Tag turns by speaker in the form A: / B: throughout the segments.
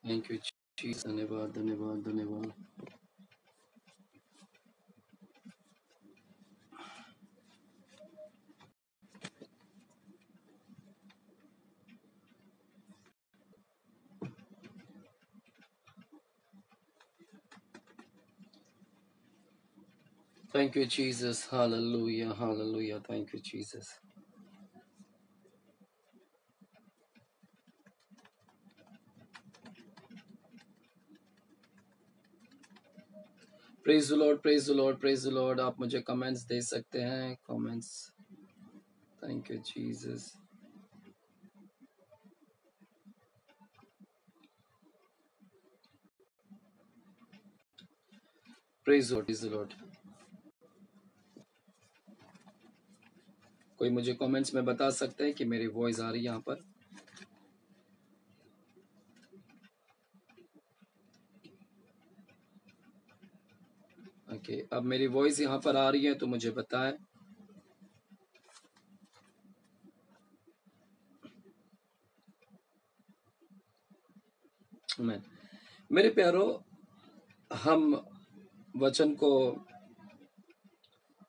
A: Thank you Jesus, धन्यवाद धन्यवाद धन्यवाद। Thank you, Jesus. Hallelujah. Hallelujah. Thank you, Jesus. Praise the Lord. Praise the Lord. Praise the Lord. आप मुझे comments दे सकते हैं, comments. Thank you, Jesus. Praise the Lord. Praise the Lord. कोई मुझे comments में बता सकते हैं कि मेरी वॉइस आ रही है यहाँ पर? ओके, अब मेरी वॉइस यहाँ पर आ रही है तो मुझे बताएं। मेरे प्यारो, हम वचन को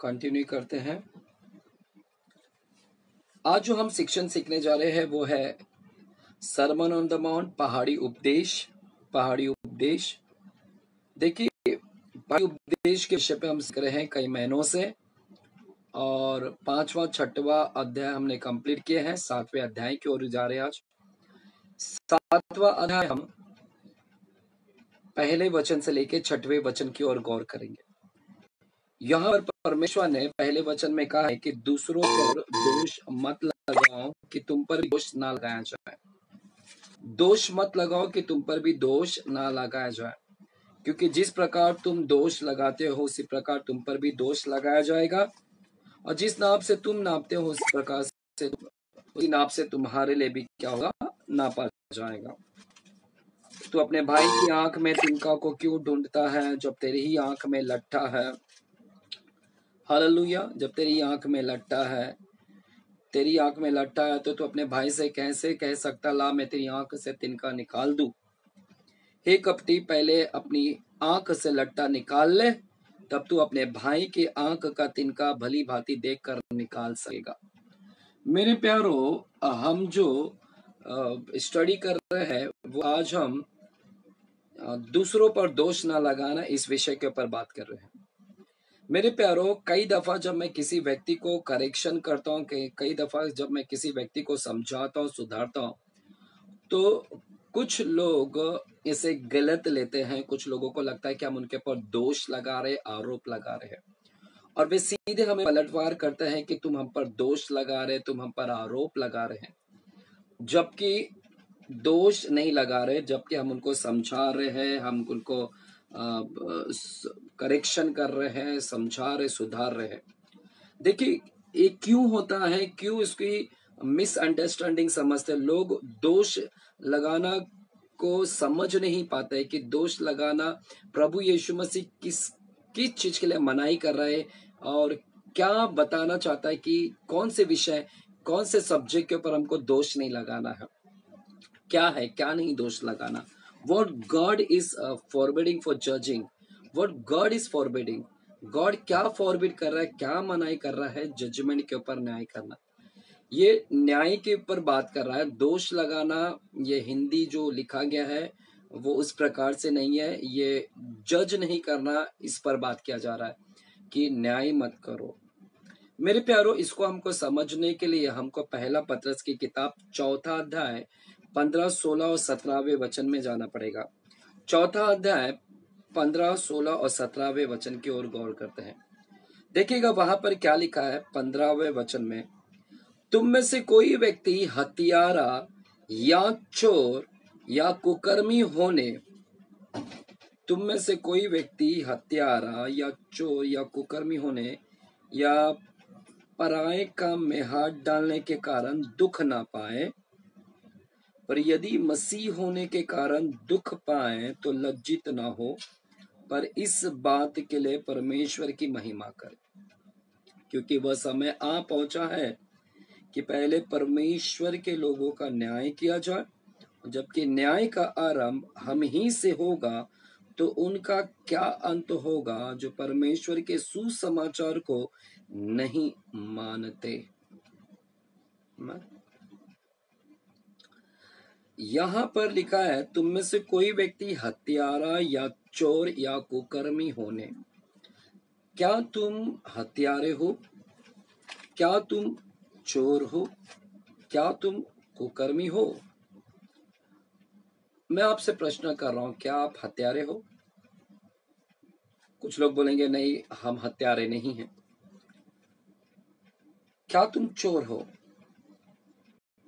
A: कंटिन्यू करते हैं। आज जो हम शिक्षण सीखने जा रहे हैं वो है सरमन ऑन द माउंट, पहाड़ी उपदेश। पहाड़ी उपदेश, देखिए पहाड़ी उपदेश के विषय पे हम सीख रहे हैं कई महीनों से, और 5वां 6वां अध्याय हमने कंप्लीट किए हैं। 7वें अध्याय की ओर जा रहे हैं आज। 7वां अध्याय हम पहले वचन से लेकर 6वें वचन की ओर गौर करेंगे। यहाँ पर परमेश्वर ने पहले वचन में कहा है कि दूसरों पर दोष मत लगाओ कि तुम पर दोष ना लगाया जाए। दोष मत लगाओ कि तुम पर भी दोष ना लगाया जाए, क्योंकि जिस प्रकार तुम दोष लगाते हो उसी प्रकार तुम पर भी दोष लगाया जाएगा, और जिस नाप से तुम नापते हो उस प्रकार से उसी नाप से तुम्हारे लिए भी क्या होगा, नापा जाएगा। तो अपने भाई की आंख में तिनका को क्यों ढूंढता है जब तेरी ही आंख में लट्ठा है? हालेलुया। जब तेरी आंख में लट्ठा है, तेरी आंख में लट्ठा है तो तू अपने भाई से कैसे कह सकता ला मैं तेरी आंख से तिनका निकाल दूं? हे कपटी, पहले अपनी आंख से लट्ठा निकाल ले, तब तू अपने भाई की आंख का तिनका भली भांति देख कर निकाल सकेगा। मेरे प्यारो, हम जो स्टडी कर रहे हैं वो आज हम दूसरों पर दोष ना लगाना इस विषय के ऊपर बात कर रहे हैं। मेरे प्यारो, कई दफा जब मैं किसी व्यक्ति को करेक्शन करता हूँ, कई दफा जब मैं किसी व्यक्ति को समझाता हूँ, सुधारता हूँ, तो कुछ लोग इसे गलत लेते हैं। कुछ लोगों को लगता है कि हम उनके ऊपर दोष लगा रहे, आरोप लगा रहे हैं, और वे सीधे हमें पलटवार करते हैं कि तुम हम पर दोष लगा रहे, तुम हम पर आरोप लगा रहे हैं, जबकि दोष नहीं लगा रहे, जबकि हम उनको समझा रहे हैं, हम उनको करेक्शन कर रहे हैं, समझा रहे, सुधार रहे हैं। देखिए ये क्यों होता है, क्यों इसकी मिसअंडरस्टैंडिंग समझते लोग। दोष लगाना को समझ नहीं पाते कि दोष लगाना प्रभु यीशु मसीह किस चीज के लिए मनाही कर रहा है, और क्या बताना चाहता है कि कौन से विषय, कौन से सब्जेक्ट के ऊपर हमको दोष नहीं लगाना है, क्या है क्या नहीं दोष लगाना। What God is forbidding for judging, what God is forbidding, God क्या फॉरबिड कर रहा है, क्या मनाही कर रहा है, जजमेंट के ऊपर न्याय करना, ये न्याय के ऊपर बात कर रहा है। दोष लगाना, ये हिंदी जो लिखा गया है वो उस प्रकार से नहीं है। ये जज नहीं करना, इस पर बात किया जा रहा है कि न्याय मत करो। मेरे प्यारो, इसको हमको समझने के लिए हमको पहला पत्रस की किताब 4था अध्याय 15, 16 और 17वें वचन में जाना पड़ेगा। 4था अध्याय 15, 16 और 17वें वचन की ओर गौर करते हैं। देखिएगा वहां पर क्या लिखा है 15वें वचन में, तुम में से कोई व्यक्ति हत्यारा या चोर या कुकर्मी होने, तुम में से कोई व्यक्ति हत्यारा या चोर या कुकर्मी होने या पराये काम में हाथ डालने के कारण दुख ना पाए, पर यदि मसीह होने के कारण दुख पाए तो लज्जित ना हो, पर इस बात के लिए परमेश्वर की महिमा करे, क्योंकि वह समय आ पहुंचा है कि पहले परमेश्वर के लोगों का न्याय किया जाए जबकि न्याय का आरंभ हम ही से होगा, तो उनका क्या अंत होगा जो परमेश्वर के सुसमाचार को नहीं मानते। यहाँ पर लिखा है, तुम में से कोई व्यक्ति हत्यारा या चोर या कुकर्मी होने। क्या तुम हत्यारे हो? क्या तुम चोर हो? क्या तुम कुकर्मी हो? मैं आपसे प्रश्न कर रहा हूं, क्या आप हत्यारे हो? कुछ लोग बोलेंगे नहीं, हम हत्यारे नहीं हैं। क्या तुम चोर हो?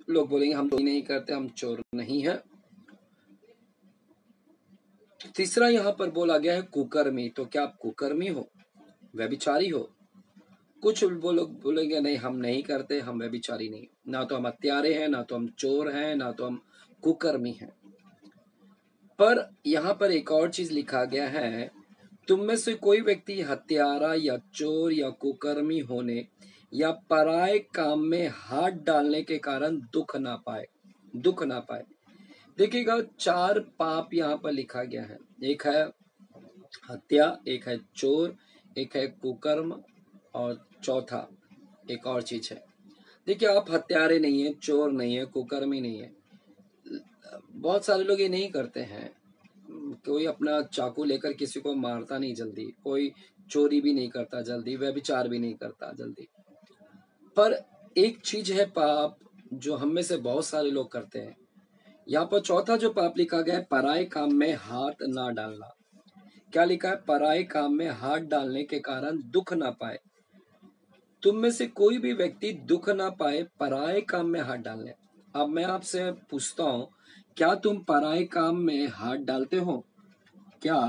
A: लोग बोलेंगे हम चोरी नहीं करते, हम चोर नहीं हैं। तीसरा यहाँ पर बोला गया है कुकर्मी, तो क्या आप कुकर्मी हो, व्यभिचारी हो? कुछ लोग बोलेंगे नहीं, हम नहीं करते, हम व्यभिचारी नहीं, ना तो हम हत्यारे हैं, ना तो हम चोर हैं, ना तो हम कुकर्मी हैं। पर यहाँ पर एक और चीज लिखा गया है, तुम में से कोई व्यक्ति हत्यारा या चोर या कुकर्मी होने या पराये काम में हाथ डालने के कारण दुख ना पाए। दुख ना पाए। देखिएगा, 4 पाप यहाँ पर लिखा गया है। एक है हत्या, एक है चोर, एक है कुकर्म, और चौथा एक और चीज है। देखिए, आप हत्यारे नहीं है, चोर नहीं है, कुकर्मी नहीं है। बहुत सारे लोग ये नहीं करते हैं। कोई अपना चाकू लेकर किसी को मारता नहीं जल्दी, कोई चोरी भी नहीं करता जल्दी, व्यभिचार भी नहीं करता जल्दी। पर एक चीज है पाप जो हम में से बहुत सारे लोग करते हैं। यहाँ पर चौथा जो पाप लिखा गया है, पराये काम में हाथ ना डालना। क्या लिखा है? पराये काम में हाथ डालने के कारण दुख ना पाए। तुम में से कोई भी व्यक्ति दुख ना पाए पराये काम में हाथ डालने। अब मैं आपसे पूछता हूं, क्या तुम पराये काम में हाथ डालते हो? क्या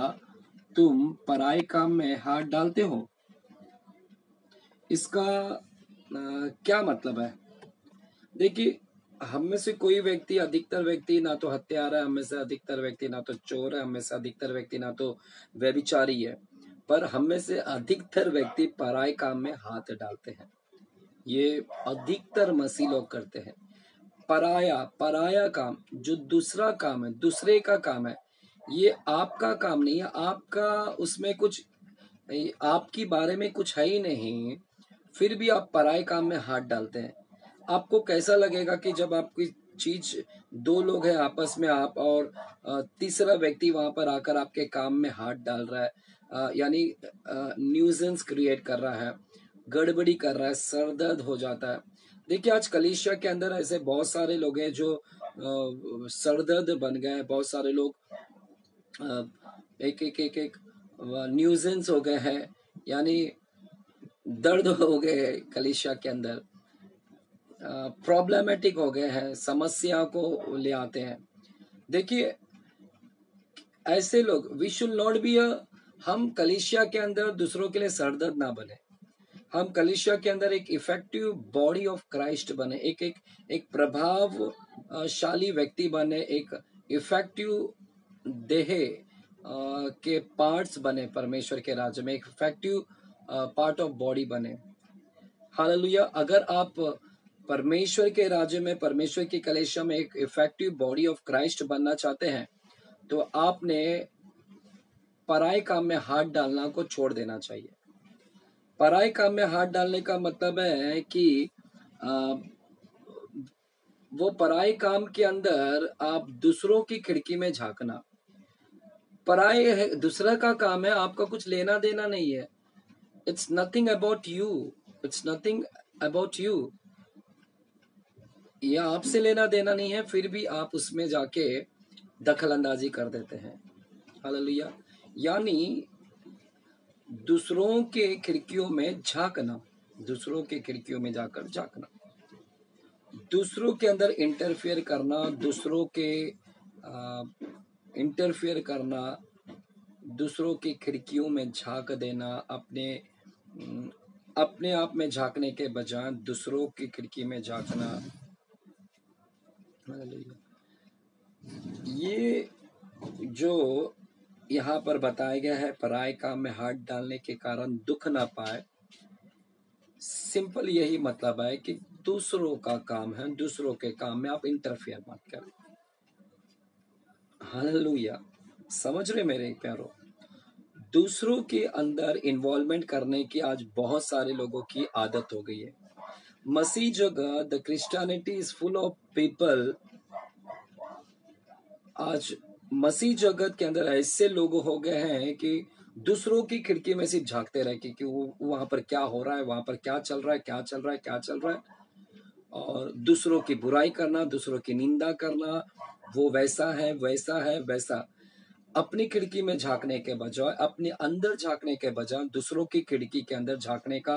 A: तुम पराये काम में हाथ डालते हो? इसका क्या मतलब है? देखिए, हम में से कोई व्यक्ति, अधिकतर व्यक्ति ना तो हत्यारा है, हम में से अधिकतर व्यक्ति ना तो चोर है, हम में से अधिकतर व्यक्ति ना तो व्यभिचारी है, पर हम में से अधिकतर व्यक्ति पराये काम में हाथ डालते हैं। ये अधिकतर मसीह लोग करते हैं। पराया, पराया काम, जो दूसरा काम है, दूसरे का काम है, ये आपका काम नहीं है। आपका उसमें कुछ, आपकी बारे में कुछ है ही नहीं, फिर भी आप पराये काम में हाथ डालते हैं। आपको कैसा लगेगा कि जब आपकी चीज, 2 लोग हैं आपस में, आप और तीसरा व्यक्ति वहां पर आकर आपके काम में हाथ डाल रहा है, यानी न्यूजेंस क्रिएट कर रहा है, गड़बड़ी कर रहा है, सरदर्द हो जाता है। देखिए, आज कलीसिया के अंदर ऐसे बहुत सारे लोग हैं जो सरदर्द बन गए हैं। बहुत सारे लोग एक एक एक एक न्यूजेंस हो गए हैं, यानी दर्द हो गए कलीसिया के अंदर, प्रॉब्लमेटिक हो गए हैं, समस्या को ले आते हैं। देखिए, ऐसे लोग, वी शुड नॉट बी हम कलीसिया के अंदर दूसरों के लिए सरदर्द ना बने। हम कलीसिया के अंदर एक इफेक्टिव बॉडी ऑफ क्राइस्ट बने, एक प्रभावशाली व्यक्ति बने, एक इफेक्टिव देह के पार्ट्स बने, परमेश्वर के राज्य में एक इफेक्टिव पार्ट ऑफ बॉडी बने। हालेलुया। अगर आप परमेश्वर के राज्य में, परमेश्वर की कलीसिया में एक इफेक्टिव बॉडी ऑफ क्राइस्ट बनना चाहते हैं, तो आपने पराये काम में हाथ डालना को छोड़ देना चाहिए। पराये काम में हाथ डालने का मतलब है कि आ, वो पराये काम के अंदर आप दूसरों की खिड़की में झांकना। पराये है, दूसरा का काम है, आपका कुछ लेना देना नहीं है। It's nothing about you, it's nothing about you. ये आपसे लेना देना नहीं है, फिर भी आप उसमें जाके दखल अंदाजी कर देते हैं। हालेलुया। यानी दूसरों के खिड़कियों में झांकना, दूसरों के खिड़कियों में जाकर झांकना, दूसरों के अंदर इंटरफेयर करना, दूसरों के इंटरफेयर करना, दूसरों की खिड़कियों में झांक देना, अपने आप में झांकने के बजाय दूसरों की खिड़की में झांकना। ये जो यहाँ पर बताया गया है, पराये काम में हाथ डालने के कारण दुख ना पाए, सिंपल यही मतलब है कि दूसरों का काम है, दूसरों के काम में आप इंटरफेयर मत करें। हालेलुया। समझ रहे मेरे प्यारो, दूसरों के अंदर इन्वॉल्वमेंट करने की आज बहुत सारे लोगों की आदत हो गई है। मसीह जगह the Christianity is full of people. आज मसीह जगत के अंदर ऐसे लोग हो गए हैं कि दूसरों की खिड़की में सिर्फ झांकते रहे कि वो वहां पर क्या हो रहा है, वहां पर क्या चल रहा है, क्या चल रहा है, क्या चल रहा है, और दूसरों की बुराई करना, दूसरों की निंदा करना, वो वैसा है, वैसा है, वैसा। अपनी खिड़की में झांकने के बजाय, अपने अंदर झांकने के बजाय दूसरों की खिड़की के अंदर झांकने का,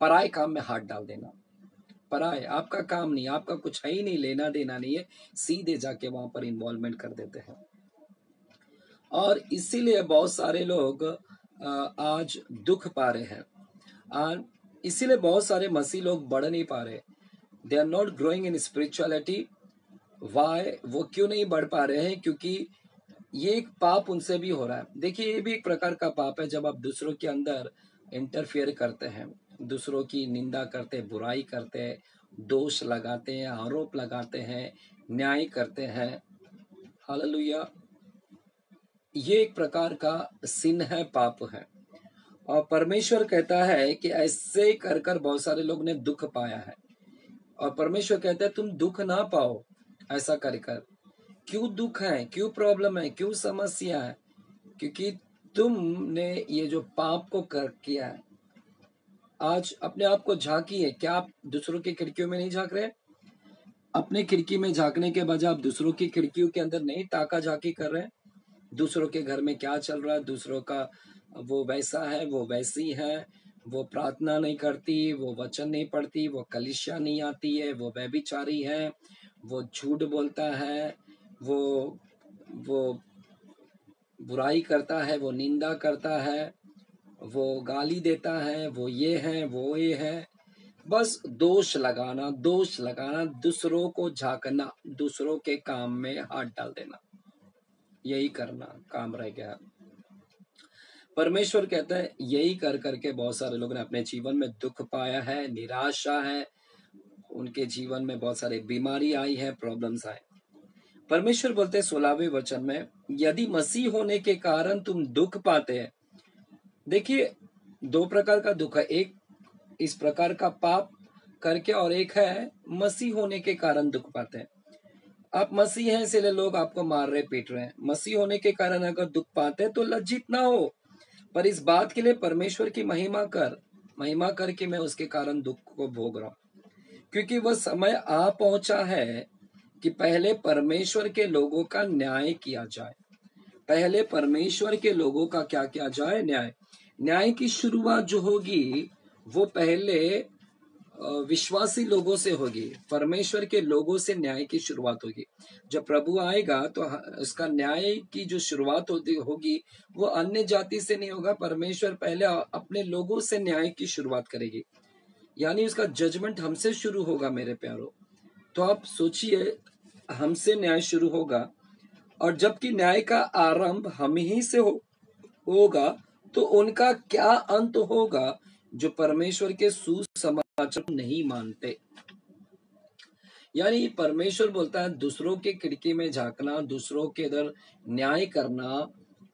A: पराये काम में हाथ डाल देना। पराये, आपका काम नहीं, आपका कुछ है ही नहीं, लेना देना नहीं है, सीधे जाके वहां पर इन्वॉल्वमेंट कर देते हैं। और इसीलिए बहुत सारे लोग आज दुख पा रहे हैं। और इसीलिए बहुत सारे मसीह लोग बढ़ नहीं पा रहे। They are not growing in spirituality. Why? वो क्यों नहीं बढ़ पा रहे हैं? क्योंकि ये एक पाप उनसे भी हो रहा है। देखिए, ये भी एक प्रकार का पाप है जब आप दूसरों के अंदर इंटरफेयर करते हैं, दूसरों की निंदा करते, बुराई करते, दोष लगाते हैं, आरोप लगाते हैं, न्याय करते हैं। हालेलुया। ये एक प्रकार का सिन है, पाप है। और परमेश्वर कहता है कि ऐसे कर कर बहुत सारे लोग ने दुख पाया है। और परमेश्वर कहता है तुम दुख ना पाओ ऐसा कर कर। क्यों दुख है, क्यों प्रॉब्लम है, क्यों समस्या है? क्योंकि तुमने ये जो पाप को कर किया है। आज अपने आप को झांकिए। क्या आप दूसरों की खिड़कियों में नहीं झांक रहे? अपने खिड़की में झांकने के बजाय आप दूसरों की खिड़कियों के अंदर नहीं ताका झाकी कर रहे? दूसरों के घर में क्या चल रहा है, दूसरों का वो वैसा है, वो वैसी है, वो प्रार्थना नहीं करती, वो वचन नहीं पढ़ती, वो कलीसिया नहीं आती है, वो व्यभिचारी है, वो झूठ बोलता है, वो बुराई करता है, वो निंदा करता है, वो गाली देता है, वो ये है, वो ये है। बस दोष लगाना, दोष लगाना, दूसरों को झांकना, दूसरों के काम में हाथ डाल देना, यही करना काम रह गया। परमेश्वर कहता है यही कर करके बहुत सारे लोगों ने अपने जीवन में दुख पाया है, निराशा है, उनके जीवन में बहुत सारी बीमारी आई है, प्रॉब्लम्स आए। परमेश्वर बोलते हैं 16वें वचन में, यदि मसीह होने के कारण तुम दुख पाते हैं। देखिए, दो प्रकार का दुख है, एक इस प्रकार का पाप करके, और एक है मसीह होने के कारण दुख पाते हैं। आप मसीह हैं इसलिए लोग आपको मार रहे, पीट रहे हैं। मसीह होने के कारण अगर दुख पाते हैं तो लज्जित ना हो, पर इस बात के लिए परमेश्वर की महिमा कर कि मैं उसके कारण दुख को भोग रहा हूं। क्योंकि वह समय आ पहुंचा है कि पहले परमेश्वर के लोगों का न्याय किया जाए। पहले परमेश्वर के लोगों का क्या किया जाए? न्याय की शुरुआत जो होगी वो पहले विश्वासी लोगों से होगी। परमेश्वर के लोगों से न्याय की शुरुआत होगी। जब प्रभु आएगा तो उसका न्याय की जो शुरुआत होगी वो अन्य जाति से नहीं होगा। परमेश्वर पहले अपने लोगों से न्याय की शुरुआत करेगी, यानी उसका जजमेंट हमसे शुरू होगा मेरे प्यारो। तो आप सोचिए, हमसे न्याय शुरू होगा, और जबकि न्याय का आरंभ हम ही से होगा, तो उनका क्या अंत होगा जो परमेश्वर के सुसमाचार नहीं मानते। यानी परमेश्वर बोलता है दूसरों के खिड़की में झांकना, दूसरों के इधर न्याय करना,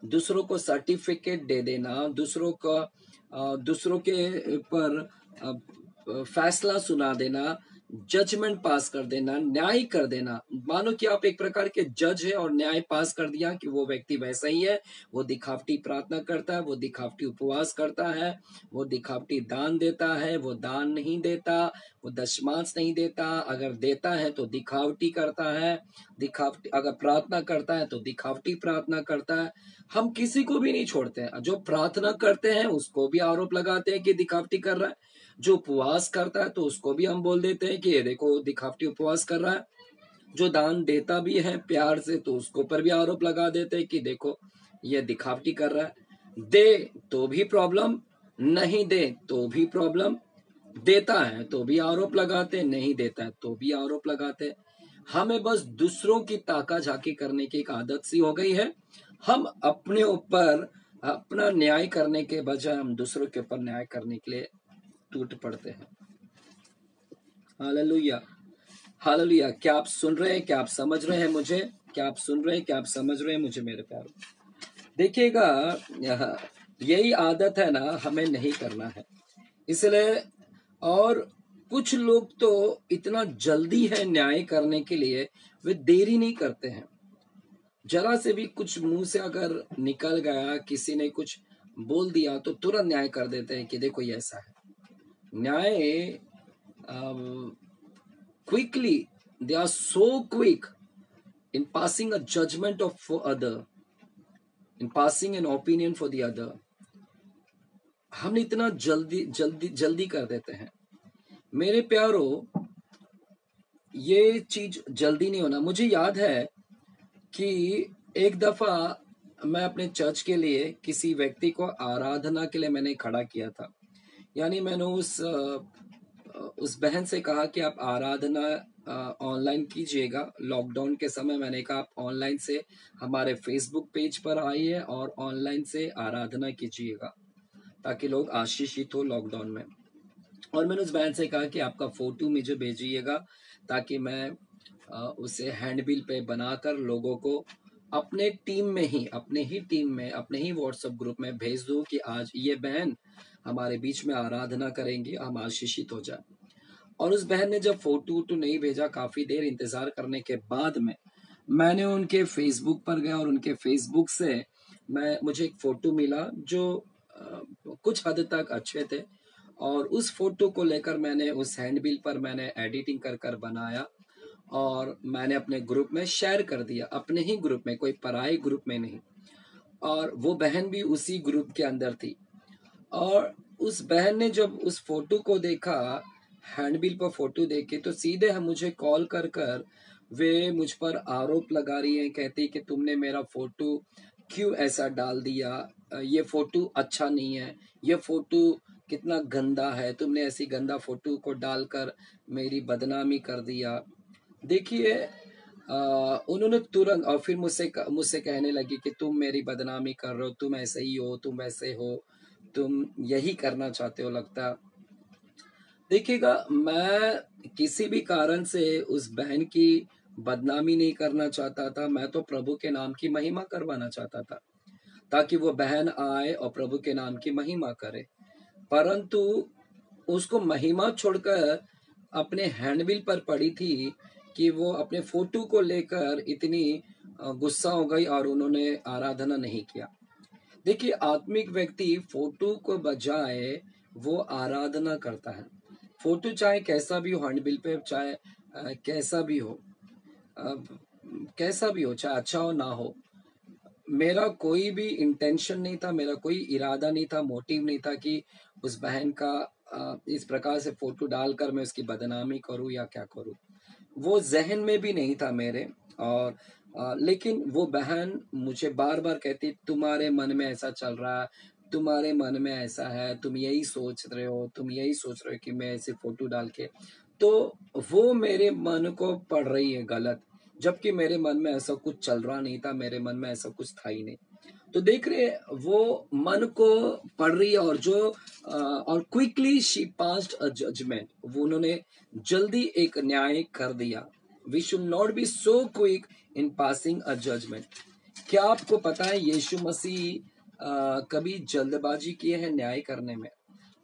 A: दूसरों को सर्टिफिकेट दे देना, दूसरों के पर फैसला सुना देना, जजमेंट पास कर देना, न्याय कर देना। मानो कि आप एक प्रकार के जज है और न्याय पास कर दिया कि वो व्यक्ति वैसा ही है, वो दिखावटी प्रार्थना करता है, वो दिखावटी उपवास करता है, वो दिखावटी दान देता है, वो दान नहीं देता, वो दशमांश नहीं देता, अगर देता है तो दिखावटी करता है, दिखावटी अगर प्रार्थना करता है तो दिखावटी प्रार्थना करता है। हम किसी को भी नहीं छोड़ते हैं। जो प्रार्थना करते हैं उसको भी आरोप लगाते हैं कि दिखावटी कर रहा है, जो उपवास करता है तो उसको भी हम बोल देते हैं कि ये देखो दिखावटी उपवास कर रहा है, जो दान देता भी है प्यार से तो उसको पर भी आरोप लगा देते हैं कि देखो ये दिखावटी कर रहा है। दे तो भी प्रॉब्लम, नहीं दे तो भी प्रॉब्लम, देता है तो भी आरोप लगाते, नहीं देता है तो भी आरोप लगाते। हमें बस दूसरों की ताका झाकी करने की एक आदत सी हो गई है। हम अपने ऊपर अपना न्याय करने के बजाय हम दूसरों के ऊपर न्याय करने के लिए टूट पड़ते हैं। Hallelujah, hallelujah. क्या आप सुन रहे हैं? क्या आप समझ रहे हैं मुझे? क्या आप सुन रहे हैं, क्या आप समझ रहे हैं मुझे मेरे प्यारो? देखिएगा, यही आदत है ना, हमें नहीं करना है इसलिए। और कुछ लोग तो इतना जल्दी है न्याय करने के लिए, वे देरी नहीं करते हैं। जरा से भी कुछ मुंह से अगर निकल गया, किसी ने कुछ बोल दिया तो तुरंत न्याय कर देते हैं कि देखो ये ऐसा है। न्याय quickly, they are so quick in passing a judgement of for other, in passing an opinion for the other. हम इतना जल्दी जल्दी जल्दी कर देते हैं मेरे प्यारो। ये चीज जल्दी नहीं होना। मुझे याद है कि एक दफा मैं अपने चर्च के लिए किसी व्यक्ति को आराधना के लिए मैंने खड़ा किया था। यानी मैंने उस बहन से कहा कि आप आराधना ऑनलाइन कीजिएगा। लॉकडाउन के समय मैंने कहा आप ऑनलाइन से हमारे फेसबुक पेज पर आइए और ऑनलाइन से आराधना कीजिएगा ताकि लोग आशीषित हो लॉकडाउन में। और मैंने उस बहन से कहा कि आपका फोटो मुझे भेजिएगा ताकि मैं उसे हैंडबिल पे बनाकर लोगों को अपने टीम में ही, अपने ही टीम में, अपने ही व्हाट्सएप ग्रुप में भेज दूं कि आज ये बहन हमारे बीच में आराधना करेंगी, हम आशीषित हो जाए। और उस बहन ने जब फोटो नहीं भेजा, काफी देर इंतजार करने के बाद में मैंने उनके फेसबुक पर गया और उनके फेसबुक से मुझे एक फोटो मिला जो कुछ हद तक अच्छे थे। और उस फोटो को लेकर मैंने उस हैंडबिल पर मैंने एडिटिंग कर कर बनाया और मैंने अपने ग्रुप में शेयर कर दिया, अपने ही ग्रुप में, कोई पराये ग्रुप में नहीं। और वो बहन भी उसी ग्रुप के अंदर थी। और उस बहन ने जब उस फोटो को देखा, हैंडबिल पर फोटो देखे, तो सीधे हम मुझे कॉल कर कर वे मुझ पर आरोप लगा रही हैं। कहती कि तुमने मेरा फोटो क्यों ऐसा डाल दिया, ये फोटो अच्छा नहीं है, ये फोटो कितना गंदा है, तुमने ऐसी गंदा फोटो को डालकर मेरी बदनामी कर दिया। देखिए, उन्होंने तुरंत, और फिर मुझसे कहने लगी कि तुम मेरी बदनामी कर रहे हो, तुम ऐसे ही हो, तुम वैसे हो, तुम यही करना चाहते हो लगता। देखिएगा, मैं किसी भी कारण से उस बहन की बदनामी नहीं करना चाहता था। मैं तो प्रभु के नाम की महिमा करवाना चाहता था ताकि वो बहन आए और प्रभु के नाम की महिमा करे। परंतु उसको महिमा छोड़कर अपने हैंडबिल पर पड़ी थी कि वो अपने फोटो को लेकर इतनी गुस्सा हो गई और उन्होंने आराधना नहीं किया। देखिए, आत्मिक व्यक्ति फोटो को बजाय वो आराधना करता है। फोटो चाहे कैसा भी हो, हैंडबिल पे चाहे कैसा भी हो, कैसा भी हो, चाहे अच्छा हो ना हो, मेरा कोई भी इंटेंशन नहीं था, मेरा कोई इरादा नहीं था, मोटिव नहीं था कि उस बहन का इस प्रकार से फोटो डालकर मैं उसकी बदनामी करूं या क्या करूं। वो जहन में भी नहीं था मेरे। और लेकिन वो बहन मुझे बार बार कहती, तुम्हारे मन में ऐसा चल रहा है, तुम्हारे मन में ऐसा है, तुम यही सोच रहे हो, तुम यही सोच रहे हो कि मैं ऐसे फोटो डाल के। तो वो मेरे मन को पड़ रही है गलत, जबकि मेरे मन में ऐसा कुछ चल रहा नहीं था, मेरे मन में ऐसा कुछ था ही नहीं। तो देख रहे, वो मन को पढ़ रही है और और quickly she passed a judgement, वो उन्होंने जल्दी एक न्याय कर दिया। We should not be so quick in passing a judgement. क्या आपको पता है यीशु मसीह कभी जल्दबाजी किए हैं न्याय करने में,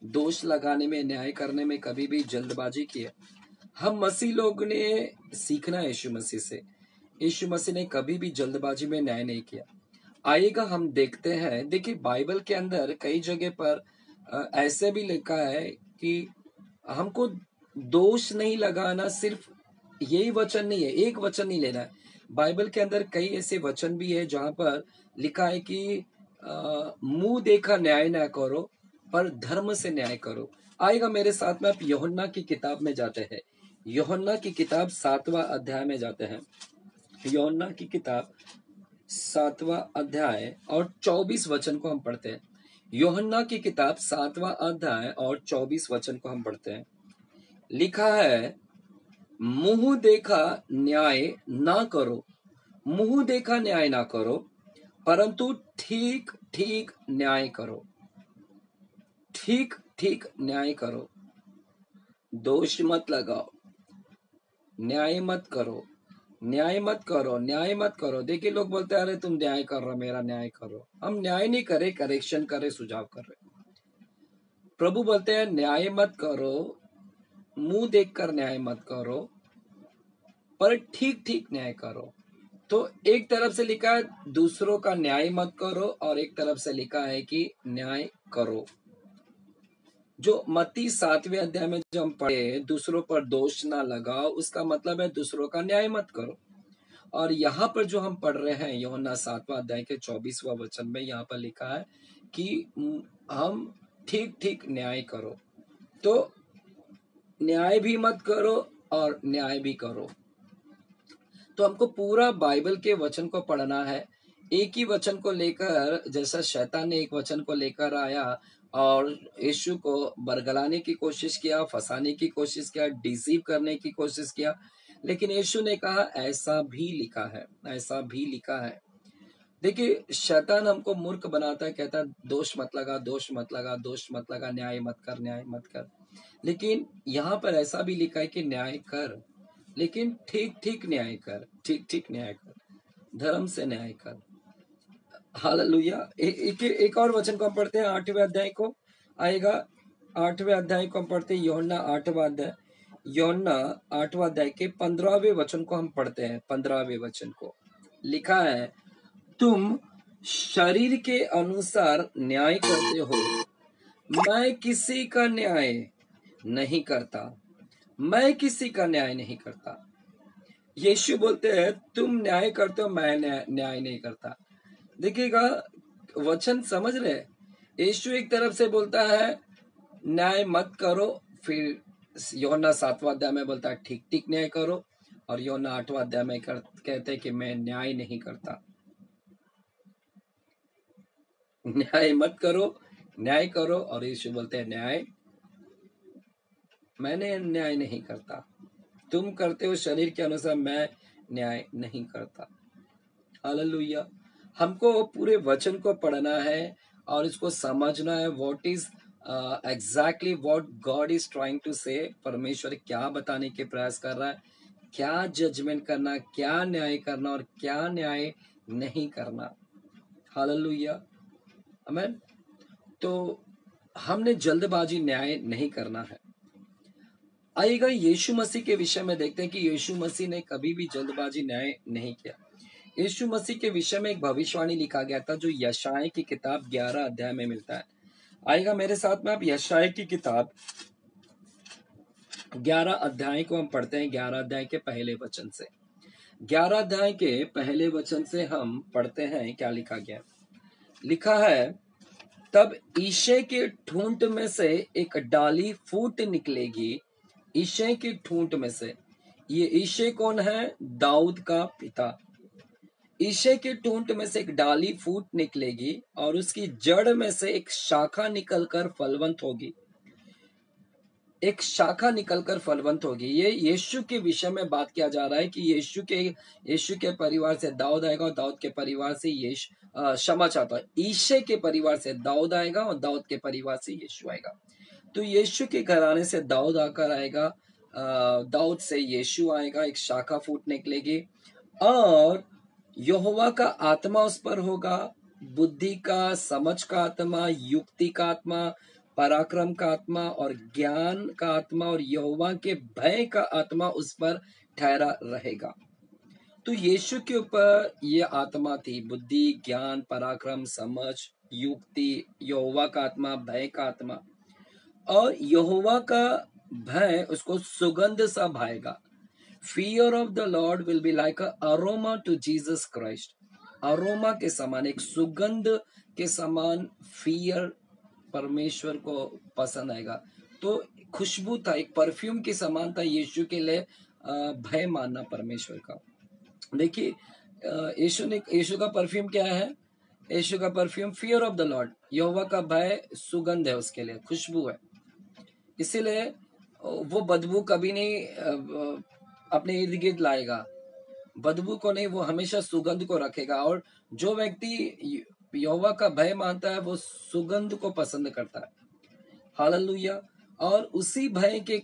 A: दोष लगाने में, न्याय करने में कभी भी जल्दबाजी की है? हम मसीह लोग ने सीखना है यीशु मसीह से। यीशु मसीह ने कभी भी जल्दबाजी में न्याय नहीं किया। आइएगा हम देखते हैं। देखिए, बाइबल के अंदर कई जगह पर ऐसे भी लिखा है कि हमको दोष नहीं लगाना। सिर्फ यही वचन नहीं है, एक वचन नहीं लेना है। बाइबल के अंदर कई ऐसे वचन भी है जहां पर लिखा है कि मुंह देखा न्याय ना करो, पर धर्म से न्याय करो। आएगा मेरे साथ में, आप यूहन्ना की किताब में जाते हैं। यूहन्ना की किताब 7वां अध्याय में जाते हैं। यूहन्ना की किताब 7वां अध्याय और 24 वचन को हम पढ़ते हैं। यूहन्ना की किताब 7वां अध्याय और 24 वचन को हम पढ़ते हैं। लिखा है, मुंह देखा न्याय ना करो, मुंह देखा न्याय ना करो, परंतु ठीक ठीक न्याय करो, ठीक ठीक न्याय करो। दोष मत लगाओ, न्याय मत करो, न्याय मत करो, न्याय मत करो। देखिए लोग बोलते हैं अरे तुम न्याय कर रहे हो, मेरा न्याय करो। हम न्याय नहीं करे, करेक्शन करे, सुझाव कर रहे। प्रभु बोलते हैं न्याय मत करो, मुंह देखकर न्याय मत करो, पर ठीक ठीक न्याय करो। तो एक तरफ से लिखा है दूसरों का न्याय मत करो, और एक तरफ से लिखा है कि न्याय करो। जो मत्ती 7वें अध्याय में जो हम पढ़े, दूसरों पर दोष ना लगाओ, उसका मतलब है दूसरों का न्याय मत करो। और यहाँ पर जो हम पढ़ रहे हैं यूहन्ना 7वां अध्याय के 24वां वचन में यहाँ पर लिखा है कि हम ठीक ठीक न्याय करो। तो न्याय भी मत करो और न्याय भी करो। तो हमको पूरा बाइबल के वचन को पढ़ना है, एक ही वचन को लेकर। जैसा शैतान ने एक वचन को लेकर आया और यीशु को बरगलाने की कोशिश किया, फंसाने की कोशिश किया, डिसीव करने की कोशिश किया, लेकिन यीशु ने कहा ऐसा भी लिखा है, ऐसा भी लिखा है। देखिए शैतान हमको मूर्ख बनाता है, कहता है दोष मत लगा, दोष मत लगा, दोष मत लगा, न्याय मत कर, न्याय मत कर। लेकिन यहाँ पर ऐसा भी लिखा है कि न्याय कर, लेकिन ठीक ठीक न्याय कर, ठीक ठीक न्याय कर, धर्म से न्याय कर। हालेलुया। एक और वचन को हम पढ़ते हैं, 8वें अध्याय को आएगा। 8वें अध्याय को हम पढ़ते हैं, यूहन्ना 8वां अध्याय, यूहन्ना 8वां अध्याय के 15वें वचन को हम पढ़ते हैं। 15वें वचन को लिखा है, तुम शरीर के अनुसार न्याय करते हो, मैं किसी का न्याय नहीं करता, मैं किसी का न्याय नहीं करता। यीशु बोलते हैं तुम न्याय करते हो, मैं न्याय नहीं करता। देखिएगा वचन समझ रहे, यीशु एक तरफ से बोलता है न्याय मत करो, फिर यूहन्ना 7वां अध्याय में बोलता है ठीक ठीक न्याय करो, और यूहन्ना 8वां अध्याय में कहते हैं कि मैं न्याय नहीं करता। न्याय मत करो, न्याय करो, और यीशु बोलते हैं न्याय, मैंने न्याय नहीं करता। तुम करते हो शरीर के अनुसार, मैं न्याय नहीं करता। हालेलुया। हमको पूरे वचन को पढ़ना है और इसको समझना है, what is exactly what God is trying to say. परमेश्वर क्या बताने के प्रयास कर रहा है, क्या जजमेंट करना, क्या न्याय करना और क्या न्याय नहीं करना। हालेलुया, आमीन। तो हमने जल्दबाजी न्याय नहीं करना है। आइएगा यीशु मसीह के विषय में देखते हैं कि यीशु मसीह ने कभी भी जल्दबाजी न्याय नहीं किया। यीशु मसीह के विषय में एक भविष्यवाणी लिखा गया था जो यशायाह की किताब 11 अध्याय में मिलता है। आइएगा मेरे साथ में आप यशायाह की किताब 11 अध्याय को हम पढ़ते हैं। 11 अध्याय के पहले वचन से, 11 अध्याय के पहले वचन से हम पढ़ते हैं, क्या लिखा गया। लिखा है, तब ईशे के ठूंठ में से एक डाली फूट निकलेगी। ईशे की ठूंठ में से, ये ईशे कौन है? दाऊद का पिता। ईशे के ठूंठ में से एक डाली फूट निकलेगी और उसकी जड़ में से एक शाखा निकलकर फलवंत होगी। एक शाखा निकलकर फलवंत होगी। ये यीशु के विषय में बात किया जा रहा है कि यीशु के परिवार से दाऊद आएगा और दाऊद के परिवार से क्षमा चाहता है, ईशे के परिवार से दाऊद आएगा और दाऊद के परिवार से यीशु आएगा। तो यीशु के घराने से दाऊद आकर आएगा, दाऊद से यीशु आएगा, एक शाखा फूट निकलेगी और यहोवा का आत्मा उस पर होगा, बुद्धि का, समझ का आत्मा, युक्ति का आत्मा, पराक्रम का आत्मा और ज्ञान का आत्मा और यहोवा के भय का आत्मा उस पर ठहरा रहेगा। तो यीशु के ऊपर ये आत्मा थी, बुद्धि, ज्ञान, पराक्रम, समझ, युक्ति, यहोवा का आत्मा, भय का आत्मा। और यहोवा का भय उसको सुगंध सा भाएगा। Fear of the Lord will be like a aroma to Jesus Christ. Aroma के समान, एक सुगंध के समान फियर परमेश्वर को पसंद आएगा। तो खुशबू था, एक परफ्यूम के समान था यीशु के लिए भय मानना परमेश्वर का। देखिए यीशु का परफ्यूम क्या है? यीशु का perfume fear of the lord, Yahova का भय सुगंध है, उसके लिए खुशबू है। इसीलिए वो बदबू कभी नहीं अपने इर्द गिर्द लाएगा, बदबू को नहीं, वो हमेशा सुगंध को रखेगा। और जो व्यक्ति यहोवा का भय मानता है वो सुगंध को पसंद करता है। हालेलुया। और उसी भय के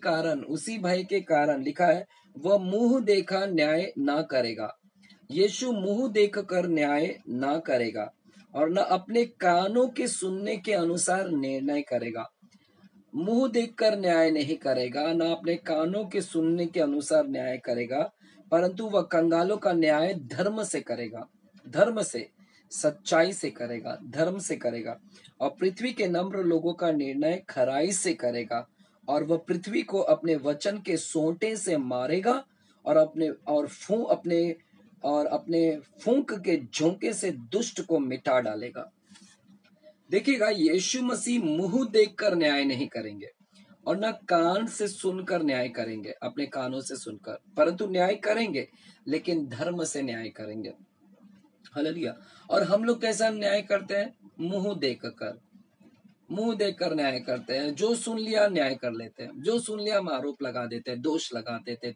A: कारण लिखा है, वह मुंह देखा न्याय ना करेगा। यीशु मुंह देख कर न्याय ना करेगा और न अपने कानों के सुनने के अनुसार निर्णय करेगा। मुंह देखकर न्याय नहीं करेगा, न अपने कानों के सुनने के अनुसार न्याय करेगा, परंतु वह कंगालों का न्याय धर्म से करेगा। धर्म से, सच्चाई से करेगा, धर्म से करेगा। और पृथ्वी के नम्र लोगों का निर्णय खराई से करेगा। और वह पृथ्वी को अपने वचन के सोंटे से मारेगा और अपने फूंक के झोंके से दुष्ट को मिटा डालेगा। देखिएगा, यीशु मसीह मुंह देखकर न्याय नहीं करेंगे और न कान से सुनकर न्याय करेंगे, अपने कानों से सुनकर, परंतु न्याय करेंगे, लेकिन धर्म से न्याय करेंगे। हालेलुया। और हम लोग कैसा न्याय करते हैं? मुंह देखकर न्याय करते हैं। जो सुन लिया न्याय कर लेते हैं, जो सुन लिया हम आरोप लगा देते हैं, दोष लगा देते हैं।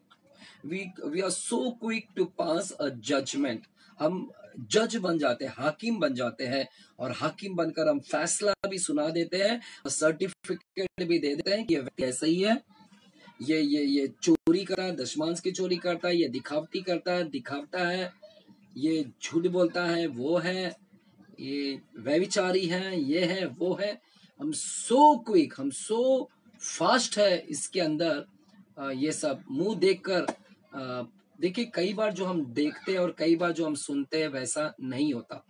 A: We are so quick to pass a judgement. हम जज बन जाते हैं, हाकिम बन जाते हैं, और हाकिम बनकर हम फैसला भी सुना देते हैं और सर्टिफिकेट भी दे देते हैं कि ये व्यक्ति ऐसा ही है, ये चोरी करता है, दशमांश की चोरी करता है, ये दिखावता है, ये झूठ बोलता है, वो है, ये व्यभिचारी है, ये है, वो है। हम सो क्विक, हम सो फास्ट है इसके अंदर। ये सब मुंह देखकर, देखिए, कई बार जो हम देखते हैं और कई बार जो हम सुनते हैं वैसा नहीं होता।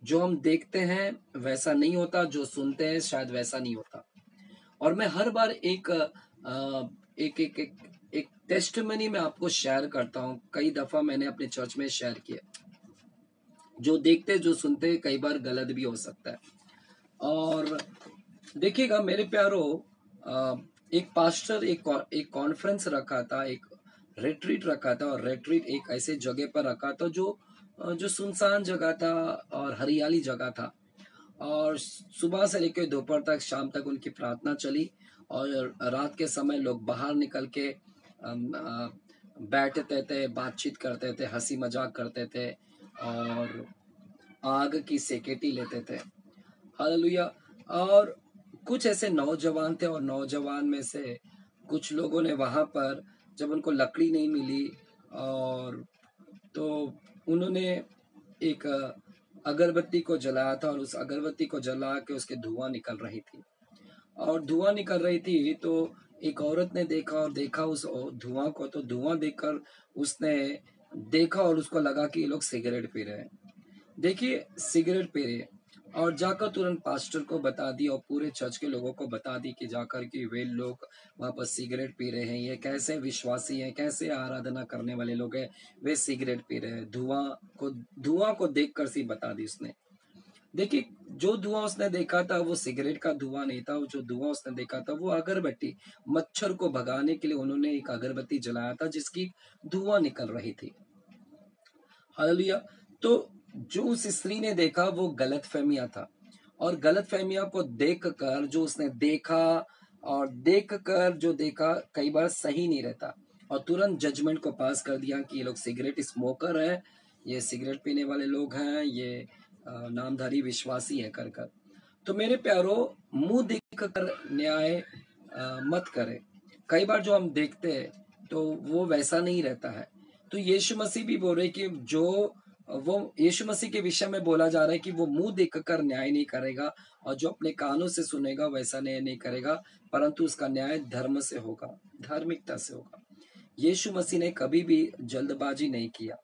A: जो हम देखते हैं वैसा नहीं होता, जो सुनते हैं शायद वैसा नहीं होता। और मैं हर बार एक टेस्टिमनी में आपको शेयर करता हूँ। कई दफा मैंने अपने चर्च में शेयर किया। जो देखते जो सुनते कई बार गलत भी हो सकता है। और देखिएगा मेरे प्यारो, एक पास्टर एक कॉन्फ्रेंस रखा था, एक रिट्रीट रखा था, और रिट्रीट एक ऐसे जगह पर रखा था जो सुनसान जगह था और हरियाली जगह था। और सुबह से लेकर दोपहर तक, शाम तक उनकी प्रार्थना चली। और रात के समय लोग बाहर निकल के बैठते थे, बातचीत करते थे, हंसी मजाक करते थे और आग की सेकेटी लेते थे। हालेलुया। और कुछ ऐसे नौजवान थे, और नौजवान में से कुछ लोगों ने वहां पर, जब उनको लकड़ी नहीं मिली, और तो उन्होंने एक अगरबत्ती को जलाया था, और उस अगरबत्ती को जला के उसके धुआं निकल रही थी। और धुआं निकल रही थी तो एक औरत ने देखा उस धुआं को। तो धुआं देखकर उसने देखा और उसको लगा कि ये लोग सिगरेट पी रहे हैं। देखिए, सिगरेट पी रहे हैं, और जाकर तुरंत पास्टर को बता दी और पूरे चर्च के लोगों को बता दी कि जाकर कि वे लोग वहां पर सिगरेट पी रहे हैं। ये कैसे विश्वासी हैं, कैसे आराधना करने वाले लोग हैं, वे सिगरेट पी रहे हैं। धुआं को देखकर सी बता दी उसने। देखिए, जो धुआं उसने देखा था वो सिगरेट का धुआं नहीं था। जो धुआं उसने देखा था वो अगरबत्ती, मच्छर को भगाने के लिए उन्होंने एक अगरबत्ती जलाया था जिसकी धुआं निकल रही थी। हालेलुया। तो जो उस स्त्री ने देखा वो गलत फहमिया था, और गलत फहमिया को देखकर जो उसने देखा, और देखकर जो देखा कई बार सही नहीं रहता, और तुरंत जजमेंट को पास कर दिया कि ये लोग सिगरेट स्मोकर है, ये सिगरेट पीने वाले लोग हैं, ये नामधारी विश्वासी है कर। तो मेरे प्यारो, मुंह देखकर न्याय मत करे। कई बार जो हम देखते हैं तो वो वैसा नहीं रहता है। तो यीशु मसीह भी बोल रहे कि वो यीशु मसीह के विषय में बोला जा रहा है कि वो मुंह देखकर न्याय नहीं करेगा, और जो अपने कानों से सुनेगा वैसा न्याय नहीं करेगा, परंतु उसका न्याय धर्म से होगा, धार्मिकता से होगा। यीशु मसीह ने कभी भी जल्दबाजी नहीं किया।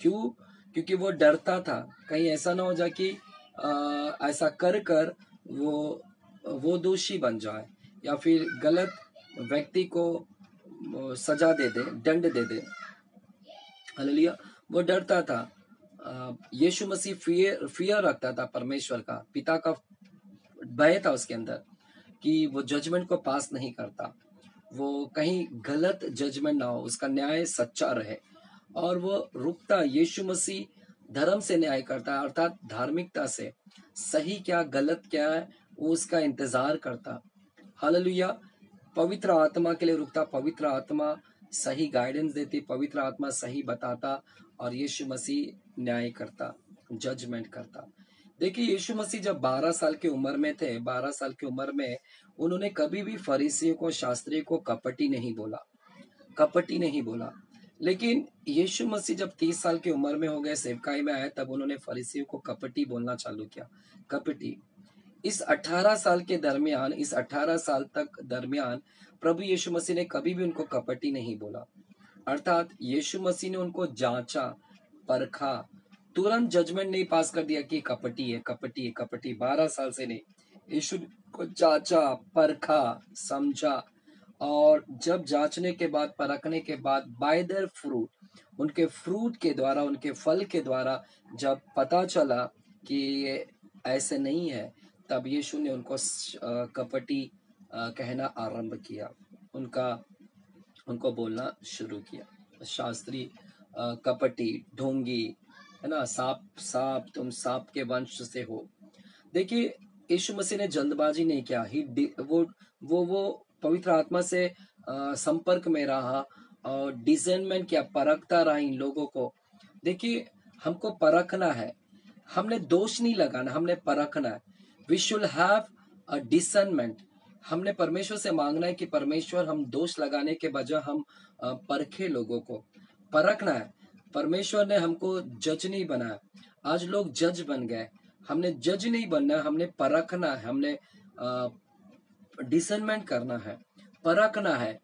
A: क्यों? क्योंकि वो डरता था कहीं ऐसा ना हो जाए कि ऐसा कर वो दोषी बन जाए, या फिर गलत व्यक्ति को सजा दे दे, दंड दे दे। हालेलुया। वो डरता था। यीशु मसीह फियर रखता था परमेश्वर का, पिता का भय था उसके अंदर, कि वो जजमेंट को पास नहीं करता, वो कहीं गलत जजमेंट ना हो, उसका न्याय सच्चा रहे। और वो रुकता, यीशु मसीह धर्म से न्याय करता है, अर्थात धार्मिकता से, सही क्या गलत क्या है वो उसका इंतजार करता। हालेलुया। पवित्र आत्मा के लिए रुकता, पवित्र आत्मा सही गाइडेंस देती, पवित्र आत्मा सही बताता, और यीशु मसीह न्याय करता, जजमेंट करता। देखिए, यीशु मसीह जब 12 साल की उम्र में थे, 12 साल की उम्र में उन्होंने कभी भी फरीसियों को, शास्त्रियों को कपटी नहीं बोला, कपटी नहीं बोला। लेकिन यीशु मसीह जब 30 साल की उम्र में हो गए, सेवकाई में आए, तब उन्होंने फरीसियों को कपटी बोलना चालू किया। कपटी। इस 18 साल के दरमियान, इस 18 साल तक दरमियान प्रभु यीशु मसीह ने कभी भी उनको कपटी नहीं बोला। अर्थात यीशु मसीह ने उनको जांचा, परखा, तुरंत जजमेंट नहीं पास कर दिया कि कपटी है, कपटी है, कपटी। 12 साल से नहीं, यीशु को जांचा, परखा, समझा, और जब जांचने के बाद, परखने के बाद, बाय देयर फ्रूट, उनके फ्रूट के द्वारा, उनके फल के द्वारा जब पता चला कि ये ऐसे नहीं है, तब यीशु ने उनको कपटी कहना आरंभ किया, उनको बोलना शुरू किया। शास्त्री, कपटी, ढोंगी, है ना, सांप, सांप, तुम सांप के वंश से हो। देखिए, यीशु मसीह ने जल्दबाजी नहीं किया। वो पवित्र आत्मा से संपर्क में रहा और डिसर्नमेंट किया, परखता रहा इन लोगों को। देखिए, हमको परखना है, हमने दोष नहीं लगाना, हमने परखना है। We should have a discernment. हमने परमेश्वर से मांगना है कि परमेश्वर, हम दोष लगाने के बजाय हम परखे, लोगों को परखना है। परमेश्वर ने हमको जज नहीं बनाया। आज लोग जज बन गए। हमने जज नहीं बनना, हमने परखना है, हमने डिसर्नमेंट करना है, परखना है।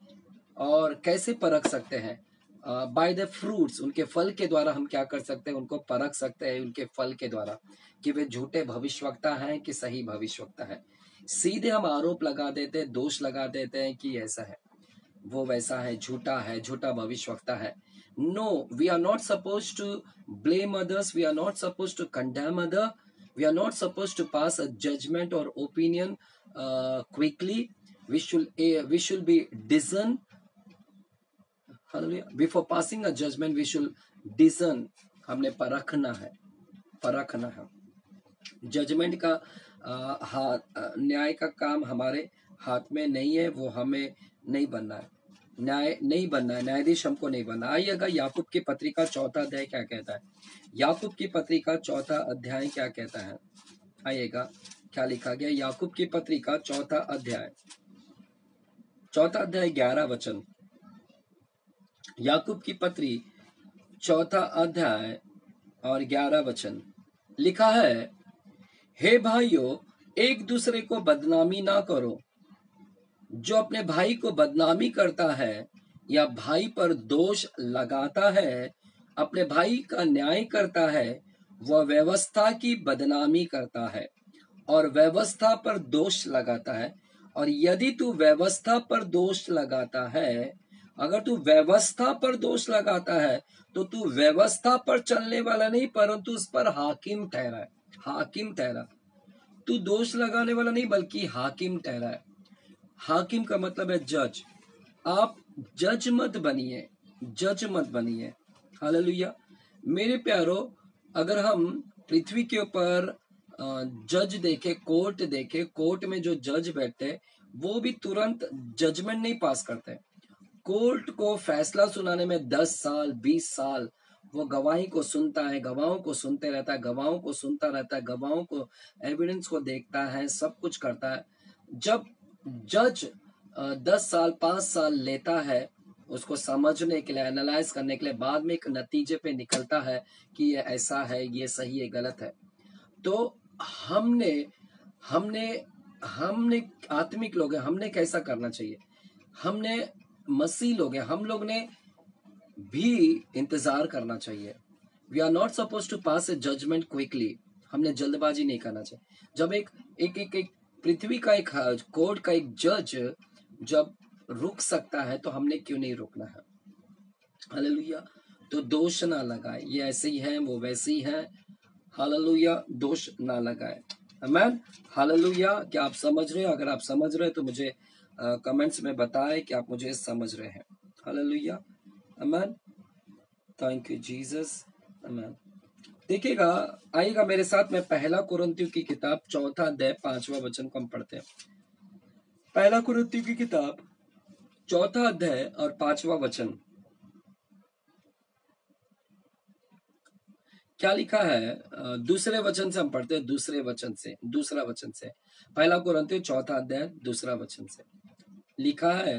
A: और कैसे परख सकते हैं? बाय द फ्रूट्स, उनके फल के द्वारा हम क्या कर सकते हैं? उनको परख सकते हैं उनके फल के द्वारा कि वे झूठे भविष्यवक्ता हैं कि सही भविष्यवक्ता है। सीधे हम आरोप लगा देते हैं, दोष लगा देते हैं कि ऐसा है, वो वैसा है, झूठा भविष्यवक्ता है। No, we are not suppose to blame others, we are not suppose to condemn other, we are not suppose to pass a judgement or opinion quickly. we should be discern, hallelujah, before passing a judgment we should discern। हमने परखना है। Judgement का न्याय का काम हमारे हाथ में नहीं है, वो हमें नहीं बनना है, न्याय नहीं बनना है, न्यायाधीश हमको नहीं बनना। आइएगा, याकूब की पत्रिका 4 अध्याय क्या कहता है? याकूब की पत्रिका 4 अध्याय क्या कहता है? आइएगा, क्या लिखा गया? याकूब की पत्रिका 4 अध्याय 11 वचन। याकूब की पत्री 4 अध्याय और 11 वचन लिखा है, हे भाइयों, एक दूसरे को बदनामी ना करो। जो अपने भाई को बदनामी करता है या भाई पर दोष लगाता है, अपने भाई का न्याय करता है, वह व्यवस्था की बदनामी करता है और व्यवस्था पर दोष लगाता है। और यदि तू व्यवस्था पर दोष लगाता है, अगर तू व्यवस्था पर दोष लगाता है, तो तू व्यवस्था पर चलने वाला नहीं, परंतु उस पर हाकिम ठहरा है। हाकिम ठहरा, तू दोष लगाने वाला नहीं, बल्कि हाकिम ठहरा है। हाकिम का मतलब है जज। आप जज मत बनिए, जज मत बनिए। हालेलुया। मेरे प्यारो, अगर हम पृथ्वी के ऊपर जज देखे, कोर्ट देखे, कोर्ट में जो जज बैठे, वो भी तुरंत जजमेंट नहीं पास करते। कोर्ट को फैसला सुनाने में 10 साल, 20 साल वो गवाही को सुनता है, गवाहों को सुनते रहता है, गवाहों को सुनता रहता है, गवाहों को, एविडेंस को देखता है, सब कुछ करता है। जब जज 10 साल, 5 साल लेता है उसको समझने के लिए, एनालाइज करने के लिए, बाद में एक नतीजे पे निकलता है कि ये ऐसा है, ये सही है, गलत है। तो हमने हमने हमने आत्मिक लोग हैं, हमने कैसा करना चाहिए? हमने मसीह लोग हैं, हम लोग ने भी इंतजार करना चाहिए। We are not suppose to pass a judgement quickly. हमने जल्दबाजी नहीं करना चाहिए। जब एक पृथ्वी का एक कोर्ट का एक जज जब रुक सकता है, तो हमने क्यों नहीं रुकना है? हालेलुया। तो दोष ना लगाए, ये ऐसे ही है, वो वैसे ही है। हालेलुया, दोष ना लगाए। आमीन। हालेलुया। क्या आप समझ रहे हो? अगर आप समझ रहे हो तो मुझे कमेंट्स में बताएं कि आप मुझे समझ रहे हैं। हालेलुया। आमीन। Thank you Jesus. आमीन। देखिएगा, आइएगा मेरे साथ में पहला कुरिन्थियों की किताब 4 अध्याय 5वां वचन को हम पढ़ते हैं। पहला कुरिन्थियों की किताब 4 अध्याय और 5वां वचन क्या लिखा है? दूसरे वचन से हम पढ़ते हैं, दूसरा वचन से पहला कुरिन्थियों 4 अध्याय 2 वचन से लिखा है,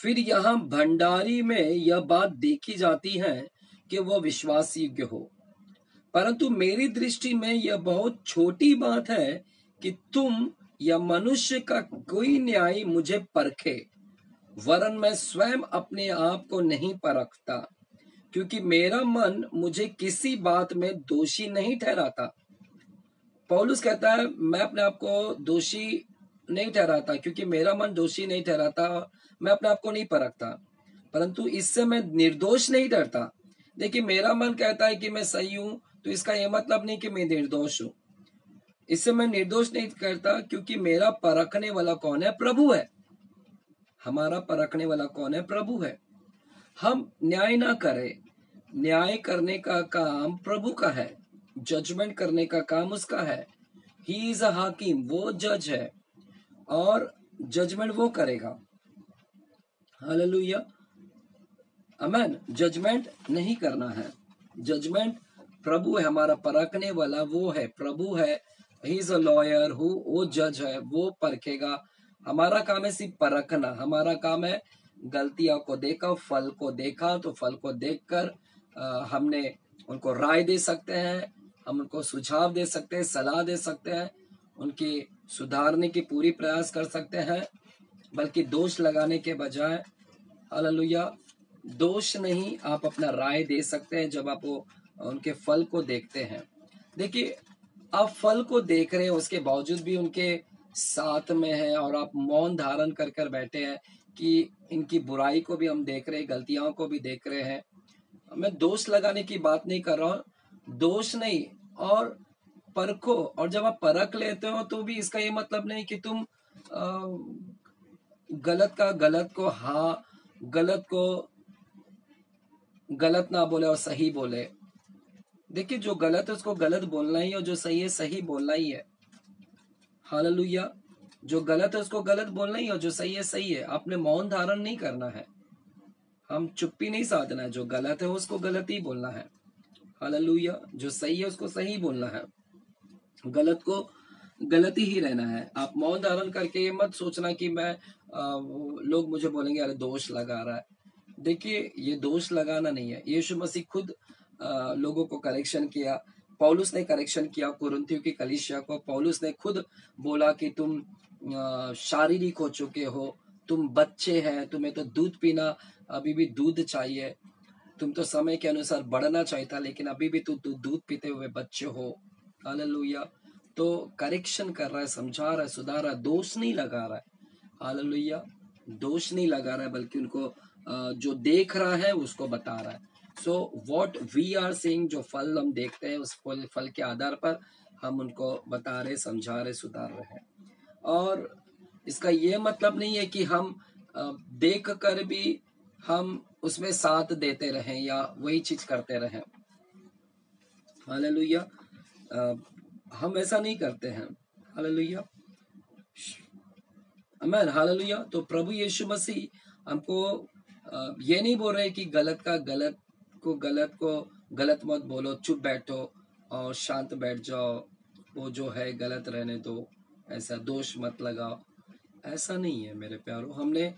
A: फिर यहाँ भंडारी में यह बात देखी जाती है कि वह विश्वास योग्य हो, परंतु मेरी दृष्टि में यह बहुत छोटी बात है कि तुम या मनुष्य का कोई न्याय मुझे परखे, वरन मैं स्वयं अपने आप को नहीं परखता, क्योंकि मेरा मन मुझे किसी बात में दोषी नहीं ठहराता। पौलुस कहता है मैं अपने आप को दोषी नहीं ठहराता, क्योंकि मेरा मन दोषी नहीं ठहराता, मैं अपने आप को नहीं परखता, परंतु इससे मैं निर्दोष नहीं डरता। देखिए, मेरा मन कहता है कि मैं सही हूं, तो इसका यह मतलब नहीं कि मैं निर्दोष हूं। इससे मैं निर्दोष नहीं करता, क्योंकि मेरा परखने वाला कौन है? प्रभु है। हमारा परखने वाला कौन है? प्रभु है। हम न्याय ना करें, न्याय करने का काम प्रभु का है, जजमेंट करने का काम उसका है। ही इज अ हाकिम, वो जज है और जजमेंट वो करेगा। हालेलुया, आमेन। जजमेंट नहीं करना है, जजमेंट प्रभु है, हमारा परखने वाला वो है, प्रभु है। ही इज अ लॉयर, वो जज है, वो परखेगा। हमारा काम है सिर्फ परखना, हमारा काम है गलतियों को देखा, फल को देखा, तो फल को देखकर हमने उनको राय दे सकते हैं, हम उनको सुझाव दे सकते हैं, सलाह दे सकते हैं, उनकी सुधारने की पूरी प्रयास कर सकते हैं, बल्कि दोष लगाने के बजाय, हालेलुया, दोष नहीं, आप अपना राय दे सकते हैं जब आप उनके फल को देखते हैं। देखिए, आप फल को देख रहे हैं, उसके बावजूद भी उनके साथ में है और आप मौन धारण कर कर बैठे हैं कि इनकी बुराई को भी हम देख रहे हैं, गलतियों को भी देख रहे हैं। मैं दोष लगाने की बात नहीं कर रहा हूं, दोष नहीं, और परखो। और जब आप परख लेते हो तो भी इसका ये मतलब नहीं कि तुम गलत का गलत को हाँ, गलत को गलत ना बोले और सही बोले। देखिए, जो गलत है उसको गलत बोलना ही, और जो सही है सही बोलना ही है। हालेलुया, जो गलत है उसको गलत बोलना ही, और जो सही है सही है। आपने मौन धारण नहीं करना है, हम चुप्पी नहीं साधना है। जो गलत है उसको गलत ही बोलना है, हालेलुया। जो सही है उसको सही बोलना है, गलत को गलत ही रहना है। आप मौन धारण करके ये मत सोचना कि मैं लोग मुझे बोलेंगे अरे दोष लगा रहा है। देखिए, ये दोष लगाना नहीं है। यीशु मसीह खुद लोगों को करेक्शन किया, पौलुस ने करेक्शन किया कुरिन्थियों की कलीसिया को। पौलुस ने खुद बोला कि तुम शारीरिक हो चुके हो, तुम बच्चे हैं, तुम्हें तो दूध पीना, अभी भी दूध चाहिए, तुम तो समय के अनुसार बढ़ना चाहिए था, लेकिन अभी भी तुम दूध पीते हुए बच्चे हो। हालेलुया। तो करेक्शन कर रहा है, समझा रहा है, सुधार रहा है, दोष नहीं लगा रहा है। हालेलुया, दोष नहीं लगा रहा है, बल्कि उनको जो देख रहा है उसको बता रहा है। So what we are seeing, जो फल हम देखते हैं उस फल के आधार पर हम उनको बता रहे, समझा रहे, सुधार रहे हैं। और इसका ये मतलब नहीं है कि हम देख कर भी हम उसमें साथ देते रहें या वही चीज करते रहें। हालेलुया, हम ऐसा नहीं करते हैं। हालेलुया, आमीन, हालेलुया। तो प्रभु यीशु मसीह हमको ये नहीं बोल रहे कि गलत को गलत मत बोलो, चुप बैठो और शांत बैठ जाओ, वो जो है गलत रहने दो, ऐसा दोष मत लगाओ। ऐसा नहीं है मेरे प्यारो। हमने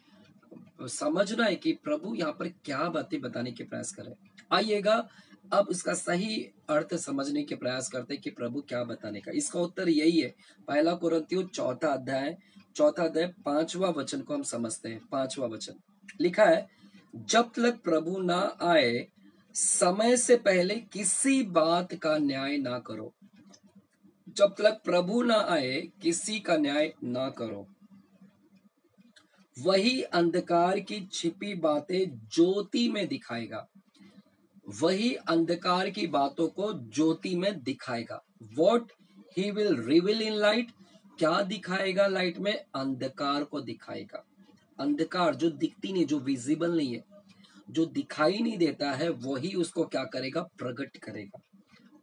A: समझना है कि प्रभु यहाँ पर क्या बातें बताने के प्रयास करें। आइएगा अब इसका सही अर्थ समझने के प्रयास करते हैं कि प्रभु क्या बताने का। इसका उत्तर यही है, पहला कुरिन्थियों चौथा अध्याय 5वां वचन को हम समझते हैं। 5वां वचन लिखा है, जब तक प्रभु ना आए समय से पहले किसी बात का न्याय ना करो। जब तक प्रभु ना आए किसी का न्याय ना करो। वही अंधकार की छिपी बातें ज्योति में दिखाएगा, वही अंधकार की बातों को ज्योति में दिखाएगा। What he will reveal in light, क्या दिखाएगा लाइट में? अंधकार को दिखाएगा। अंधकार जो दिखती नहीं, जो विजिबल नहीं है, जो दिखाई नहीं देता है, वही उसको क्या करेगा? प्रकट करेगा।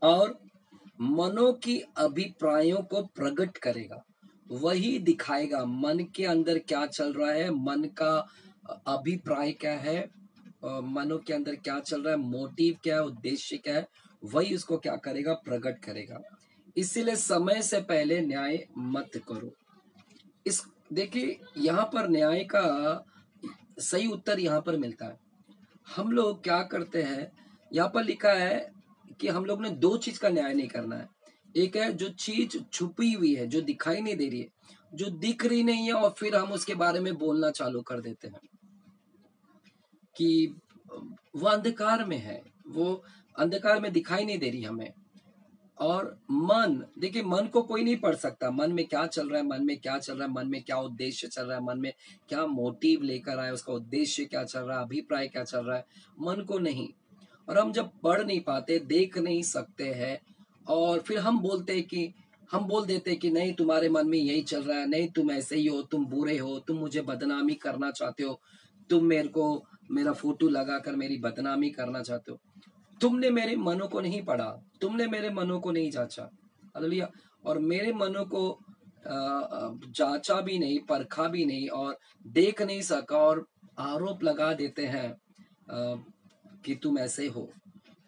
A: और मनों की अभिप्रायों को प्रकट करेगा, वही दिखाएगा मन के अंदर क्या चल रहा है, मन का अभिप्राय क्या है, मनों के अंदर क्या चल रहा है, मोटिव क्या है, उद्देश्य क्या है, वही उसको क्या करेगा? प्रकट करेगा। इसीलिए समय से पहले न्याय मत करो। इस देखिए, यहाँ पर न्याय का सही उत्तर यहाँ पर मिलता है। हम लोग क्या करते हैं, यहाँ पर लिखा है कि हम लोग ने दो चीज का न्याय नहीं करना है। एक है जो चीज छुपी हुई है, जो दिखाई नहीं दे रही है, जो दिख रही नहीं है, और फिर हम उसके बारे में बोलना चालू कर देते हैं कि वो अंधकार में है, वो अंधकार में दिखाई नहीं दे रही हमें। और मन, देखिए मन को कोई नहीं पढ़ सकता, मन में क्या चल रहा है, मन में क्या चल रहा है, मन में क्या उद्देश्य चल रहा है, मन में क्या मोटिव लेकर आया, उसका उद्देश्य क्या चल रहा है, अभिप्राय क्या चल रहा है, मन को नहीं। और हम जब पढ़ नहीं पाते, देख नहीं सकते हैं, और फिर हम बोलते हैं कि हम बोल देते हैं कि नहीं तुम्हारे मन में यही चल रहा है, नहीं तुम ऐसे ही हो, तुम बुरे हो, तुम मुझे बदनामी करना चाहते हो, तुम मेरे को मेरा फोटो लगाकर मेरी बदनामी करना चाहते हो। तुमने मेरे मनों को नहीं पढ़ा, तुमने मेरे मनों को नहीं जांचा। हालेलुया। और मेरे मनों को जांचा भी नहीं, परखा भी नहीं, और देख नहीं सका, और आरोप लगा देते हैं कि तुम ऐसे हो।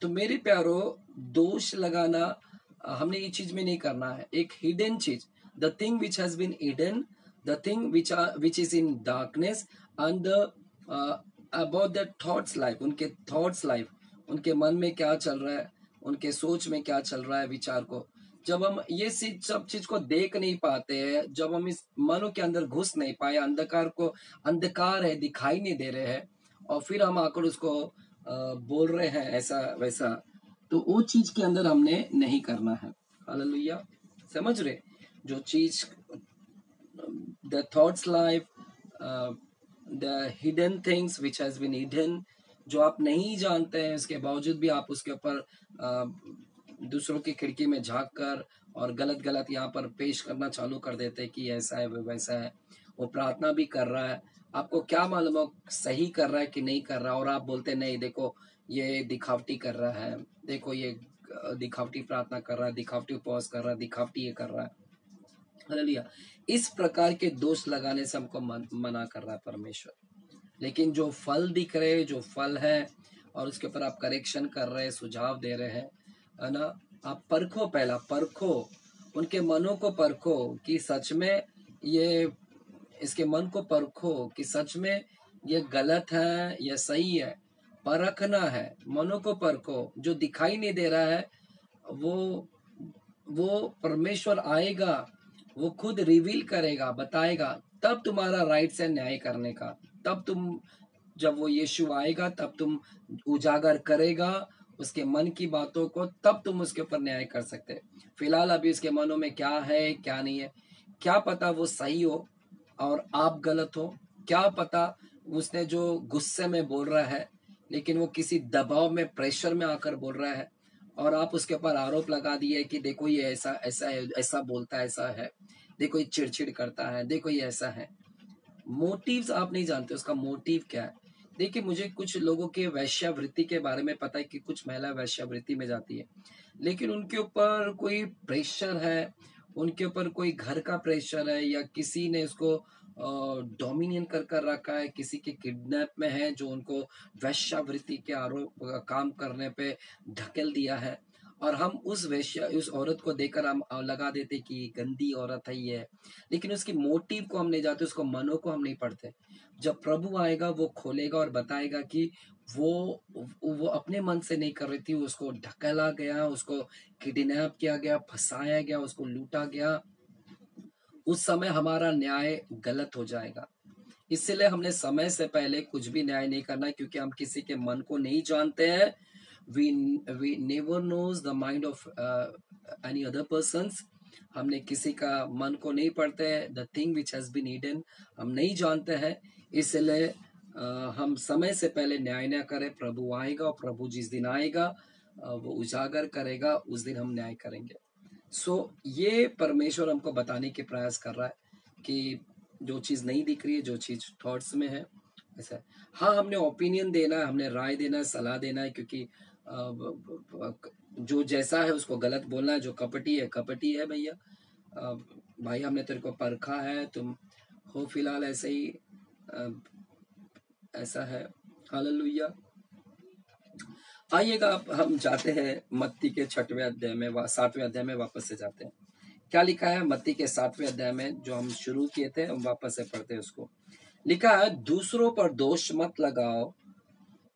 A: तो मेरे प्यारो, दोष लगाना हमने ये चीज में नहीं करना है। एक हिडन चीज, the thing which has been hidden, the thing which is in darkness, and about the thoughts life, उनके थॉट्स लाइफ, उनके मन में क्या चल रहा है, उनके सोच में क्या चल रहा है, विचार को जब हम ये सब चीज को देख नहीं पाते हैं, जब हम इस मनों के अंदर घुस नहीं पाए, अंधकार को, अंधकार है, दिखाई नहीं दे रहे हैं, और फिर हम आकर उसको बोल रहे हैं ऐसा वैसा, तो वो चीज के अंदर हमने नहीं करना है। हालेलुया। समझ रहे? जो चीज, the thoughts life, the hidden things which has been hidden, जो आप नहीं जानते हैं, इसके बावजूद भी आप उसके ऊपर दूसरों की खिड़की में झांक कर और गलत गलत यहाँ पर पेश करना चालू कर देते हैं कि ऐसा है, वैसा है। वो प्रार्थना भी कर रहा है, आपको क्या मालूम हो सही कर रहा है कि नहीं कर रहा, और आप बोलते नहीं, देखो ये दिखावटी कर रहा है, देखो ये दिखावटी प्रार्थना कर रहा है, दिखावटी उपवास कर रहा है, दिखावटी ये कर रहा है। हालेलुया। इस प्रकार के दोष लगाने से हमको मना कर रहा है परमेश्वर। लेकिन जो फल दिख रहे, जो फल है, और उसके ऊपर आप करेक्शन कर रहे हैं, सुझाव दे रहे हैं, है ना, आप परखो, पहला परखो, उनके मनों को परखो कि सच में ये, इसके मन को परखो कि सच में ये गलत है या सही है। परखना है, मनों को परखो। जो दिखाई नहीं दे रहा है, वो परमेश्वर आएगा, वो खुद रिवील करेगा, बताएगा, तब तुम्हारा राइट है न्याय करने का। तब तुम, जब वो यीशु आएगा, तब तुम उजागर करेगा उसके मन की बातों को, तब तुम उसके ऊपर न्याय कर सकते। फिलहाल अभी उसके मनों में क्या है क्या नहीं है, क्या पता वो सही हो और आप गलत हो, क्या पता उसने जो गुस्से में बोल रहा है, लेकिन वो किसी दबाव में, प्रेशर में आकर बोल रहा है, और आप उसके ऊपर आरोप लगा दिए कि देखो ये ऐसा ऐसा है, ऐसा बोलता है, ऐसा है, देखो ये चिड़चिड़ करता है, देखो ये ऐसा है। मोटिव्स आप नहीं जानते, उसका मोटिव क्या है। देखिए, मुझे कुछ लोगों के वैश्यावृत्ति के बारे में पता है कि कुछ महिला वैश्यावृत्ति में जाती है, लेकिन उनके ऊपर कोई प्रेशर है, उनके ऊपर कोई घर का प्रेशर है, या किसी ने उसको डोमिनियन कर कर रखा है, किसी के किडनैप में है जो उनको वैश्यावृत्ति के आरोप काम करने पे ढकेल दिया है, और हम उस वैश्या, उस औरत को देखकर हम लगा देते कि ये गंदी औरत है ये है। लेकिन उसकी मोटिव को हम नहीं जानते, उसको मनों को हम नहीं पढ़ते। जब प्रभु आएगा, वो खोलेगा और बताएगा कि वो अपने मन से नहीं कर रही थी, उसको ढकेला गया, उसको किडनैप किया गया, फंसाया गया, उसको लूटा गया। उस समय हमारा न्याय गलत हो जाएगा। इसलिए हमने समय से पहले कुछ भी न्याय नहीं करना, क्योंकि हम किसी के मन को नहीं जानते हैं। we never knows the mind of any other persons. हमने किसी का मन को नहीं पढ़ते, the thing which has been hidden हम नहीं जानते हैं। इसलिए हम समय से पहले न्याय न करें। प्रभु आएगा, और प्रभु जिस दिन आएगा वो उजागर करेगा, उस दिन हम न्याय करेंगे। ये परमेश्वर हमको बताने के प्रयास कर रहा है कि जो चीज नहीं दिख रही है, जो चीज थॉट्स में है, ऐसा है। हाँ, हमने ओपिनियन देना है, हमने राय देना है, सलाह देना है, क्योंकि जो जैसा है उसको गलत बोलना है। जो कपटी है, कपटी है भैया। भाई हमने तेरे को परखा है, तुम हो फिलहाल ऐसे ही, ऐसा है। हालेलुया। आइएगा, हम जाते हैं मत्ती के 6वें अध्याय में, 7वें अध्याय में वापस से जाते हैं। क्या लिखा है मत्ती के 7वें अध्याय में, जो हम शुरू किए थे, हम वापस से पढ़ते हैं उसको। लिखा है दूसरों पर दोष मत लगाओ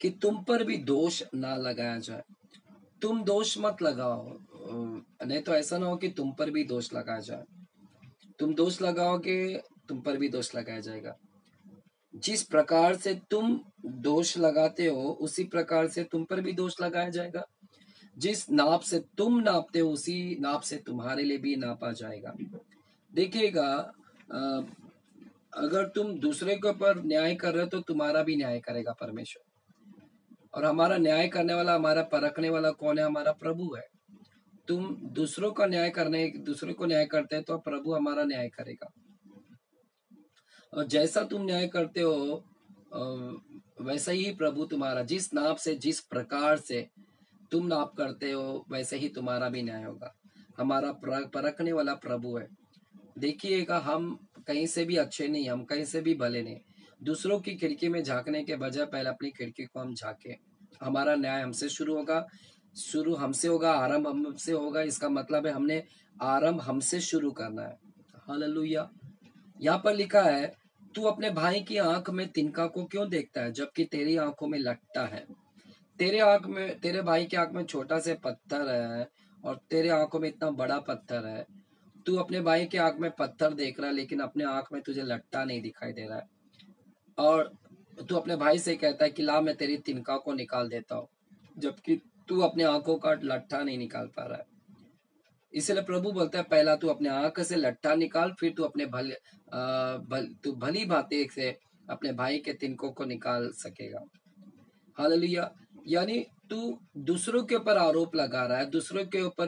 A: कि तुम पर भी दोष ना लगाया जाए। तुम दोष मत लगाओ, नहीं तो ऐसा ना हो कि तुम पर भी दोष लगाया जाए। तुम दोष लगाओगे, तुम पर भी दोष लगाया जाएगा। जिस प्रकार से तुम दोष लगाते हो उसी प्रकार से तुम पर भी दोष लगाया जाएगा। जिस नाप से तुम नापते हो उसी नाप से तुम्हारे लिए भी नापा जाएगा। देखिएगा, अ, अगर तुम दूसरे के ऊपर न्याय कर रहे हो तो तुम्हारा भी न्याय करेगा परमेश्वर। और हमारा न्याय करने वाला, हमारा परखने वाला कौन है? हमारा प्रभु है। तुम दूसरों का न्याय करने, दूसरों को न्याय करते हैं तो प्रभु हमारा न्याय करेगा। और जैसा तुम न्याय करते हो वैसा ही प्रभु तुम्हारा, जिस नाप से, जिस प्रकार से तुम नाप करते हो वैसे ही तुम्हारा भी न्याय होगा। हमारा परखने वाला प्रभु है। देखिएगा, हम कहीं से भी अच्छे नहीं, हम कहीं से भी भले नहीं। दूसरों की खिड़की में झांकने के बजाय पहले अपनी खिड़की को हम झांके। हमारा न्याय हमसे शुरू होगा, शुरू हमसे होगा, आरंभ हमसे होगा। इसका मतलब है हमने आरंभ हमसे शुरू करना है। हालेलुया। यहाँ पर लिखा है, तू अपने भाई की आंख में तिनका को क्यों देखता है जबकि तेरी आंखों में लट्टा है? तेरे आंख में, तेरे भाई की आंख में छोटा से पत्थर है और तेरे आंखों में इतना बड़ा पत्थर है। तू अपने भाई की आंख में पत्थर देख रहा है लेकिन अपने आंख में तुझे लट्टा नहीं दिखाई दे रहा है। और तू अपने भाई से कहता है कि ला मैं तेरी तिनका को निकाल देता हूँ, जबकि तू अपने आंखों का लट्ठा नहीं निकाल पा रहा है। इसलिए प्रभु बोलता है पहला तू अपने आंख से लट्ठा निकाल, फिर तू अपने तू भली भांति से अपने भाई के तिनकों को निकाल सकेगा। हालेलुया। यानी तू दूसरों के ऊपर आरोप लगा रहा है, दूसरों के ऊपर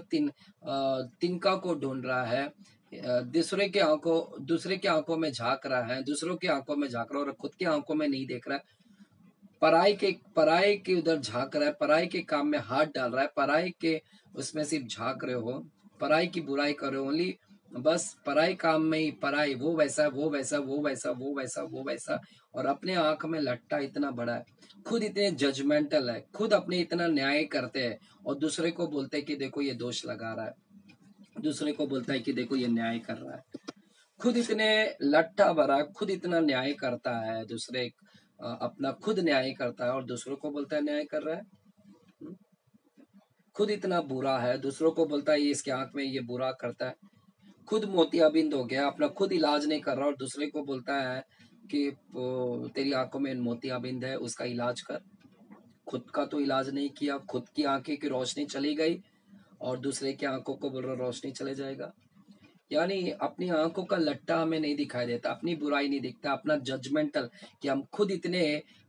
A: तिनका को ढूंढ रहा है, दूसरे के आंखों में झांक रहा है, दूसरों की आंखों में झांक रहा है और खुद की आंखों में नहीं देख रहा है। पराई के उधर झांक रहा है, पराई के काम में हाथ डाल रहा है, पराई के उसमें सिर्फ झांक रहे हो, पराई की बुराई कर रहे हो ओनली। बस पराई काम में ही पराई, वो वैसा, वो वैसा, वो वैसा, वो वैसा, वो वैसा। और अपने आंख में लट्टा इतना बड़ा है, खुद इतने जजमेंटल है, खुद अपने इतना न्याय करते हैं और दूसरे को बोलते हैं कि देखो ये दोष लगा रहा है, दूसरे को बोलता है कि देखो ये न्याय कर रहा है। खुद इतने लट्ठा भरा, खुद इतना न्याय करता है, दूसरे अपना खुद न्याय करता है और दूसरों को बोलता है न्याय कर रहा है। खुद इतना बुरा है, दूसरों को बोलता है ये इसके आंख में ये बुरा करता है। खुद मोतियाबिंद हो गया, अपना खुद इलाज नहीं कर रहा और दूसरे को बोलता है कि तेरी आंखों में मोतियाबिंद है, उसका इलाज कर। खुद का तो इलाज नहीं किया, खुद की आंखें की रोशनी चली गई और दूसरे की आंखों को बोल रहा रोशनी चले जाएगा। यानी अपनी आंखों का लट्टा हमें नहीं दिखाई देता, अपनी बुराई नहीं दिखता, अपना जजमेंटल कि हम खुद इतने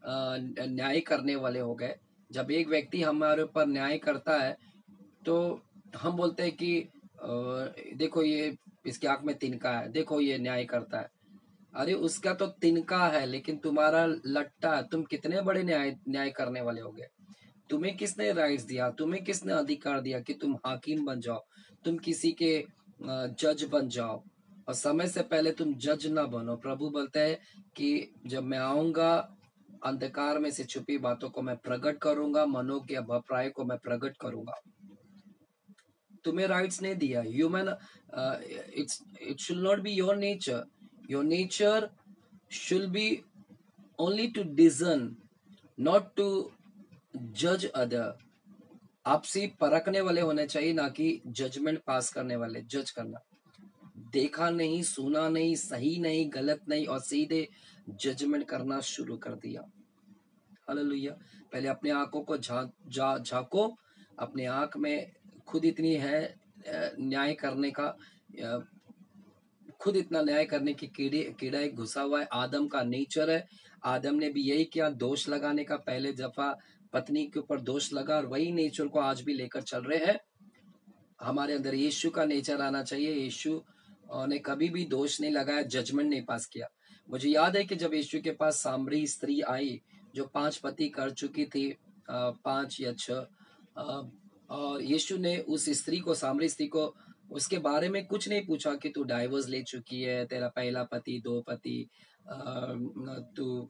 A: न्याय करने वाले हो गए। जब एक व्यक्ति हमारे ऊपर न्याय करता है तो हम बोलते हैं कि देखो ये इसकी आंख में तिनका है, देखो ये न्याय करता है। अरे उसका तो तिनका है लेकिन तुम्हारा लट्टा है। तुम कितने बड़े न्याय करने वाले हो गए? तुम्हें किसने राइट्स दिया, तुम्हें किसने अधिकार दिया कि तुम हाकिम बन जाओ, तुम किसी के जज बन जाओ? और समय से पहले तुम जज ना बनो। प्रभु बोलता है कि जब मैं आऊंगा अंधकार में से छुपी बातों को मैं प्रकट करूंगा, मनों के अभिप्राय को मैं प्रकट करूंगा। तुम्हें राइट्स नहीं दिया। Human, it should not be your nature. Your nature should be only to discern, not to जज अदर। आप सिर्फ परखने वाले होने चाहिए, ना कि जजमेंट पास करने वाले। जज करना, देखा नहीं, सुना नहीं, सही नहीं, गलत नहीं और सीधे जजमेंट करना शुरू कर दिया। हालेलुया। पहले अपने आंखों को झांको, अपने आंख में खुद इतनी है न्याय करने का, खुद इतना न्याय करने की कीड़ा एक घुसा हुआ है। आदम का नेचर है, आदम ने भी यही किया, दोष लगाने का। पहले दफा पत्नी के ऊपर दोष लगा और वही नेचर को आज भी लेकर चल रहे हैं। हमारे अंदर यीशु का नेचर आना चाहिए। यीशु ने कभी भी दोष नहीं लगाया, जजमेंट नहीं पास किया। मुझे याद है कि जब यीशु के पास सामरी स्त्री आई जो 5 पति कर चुकी थी, 5 या 6, और यीशु ने उस स्त्री को, सामरी स्त्री को, उसके बारे में कुछ नहीं पूछा कि तू डाइवोर्स ले चुकी है, तेरा पहला पति, 2 पति, तू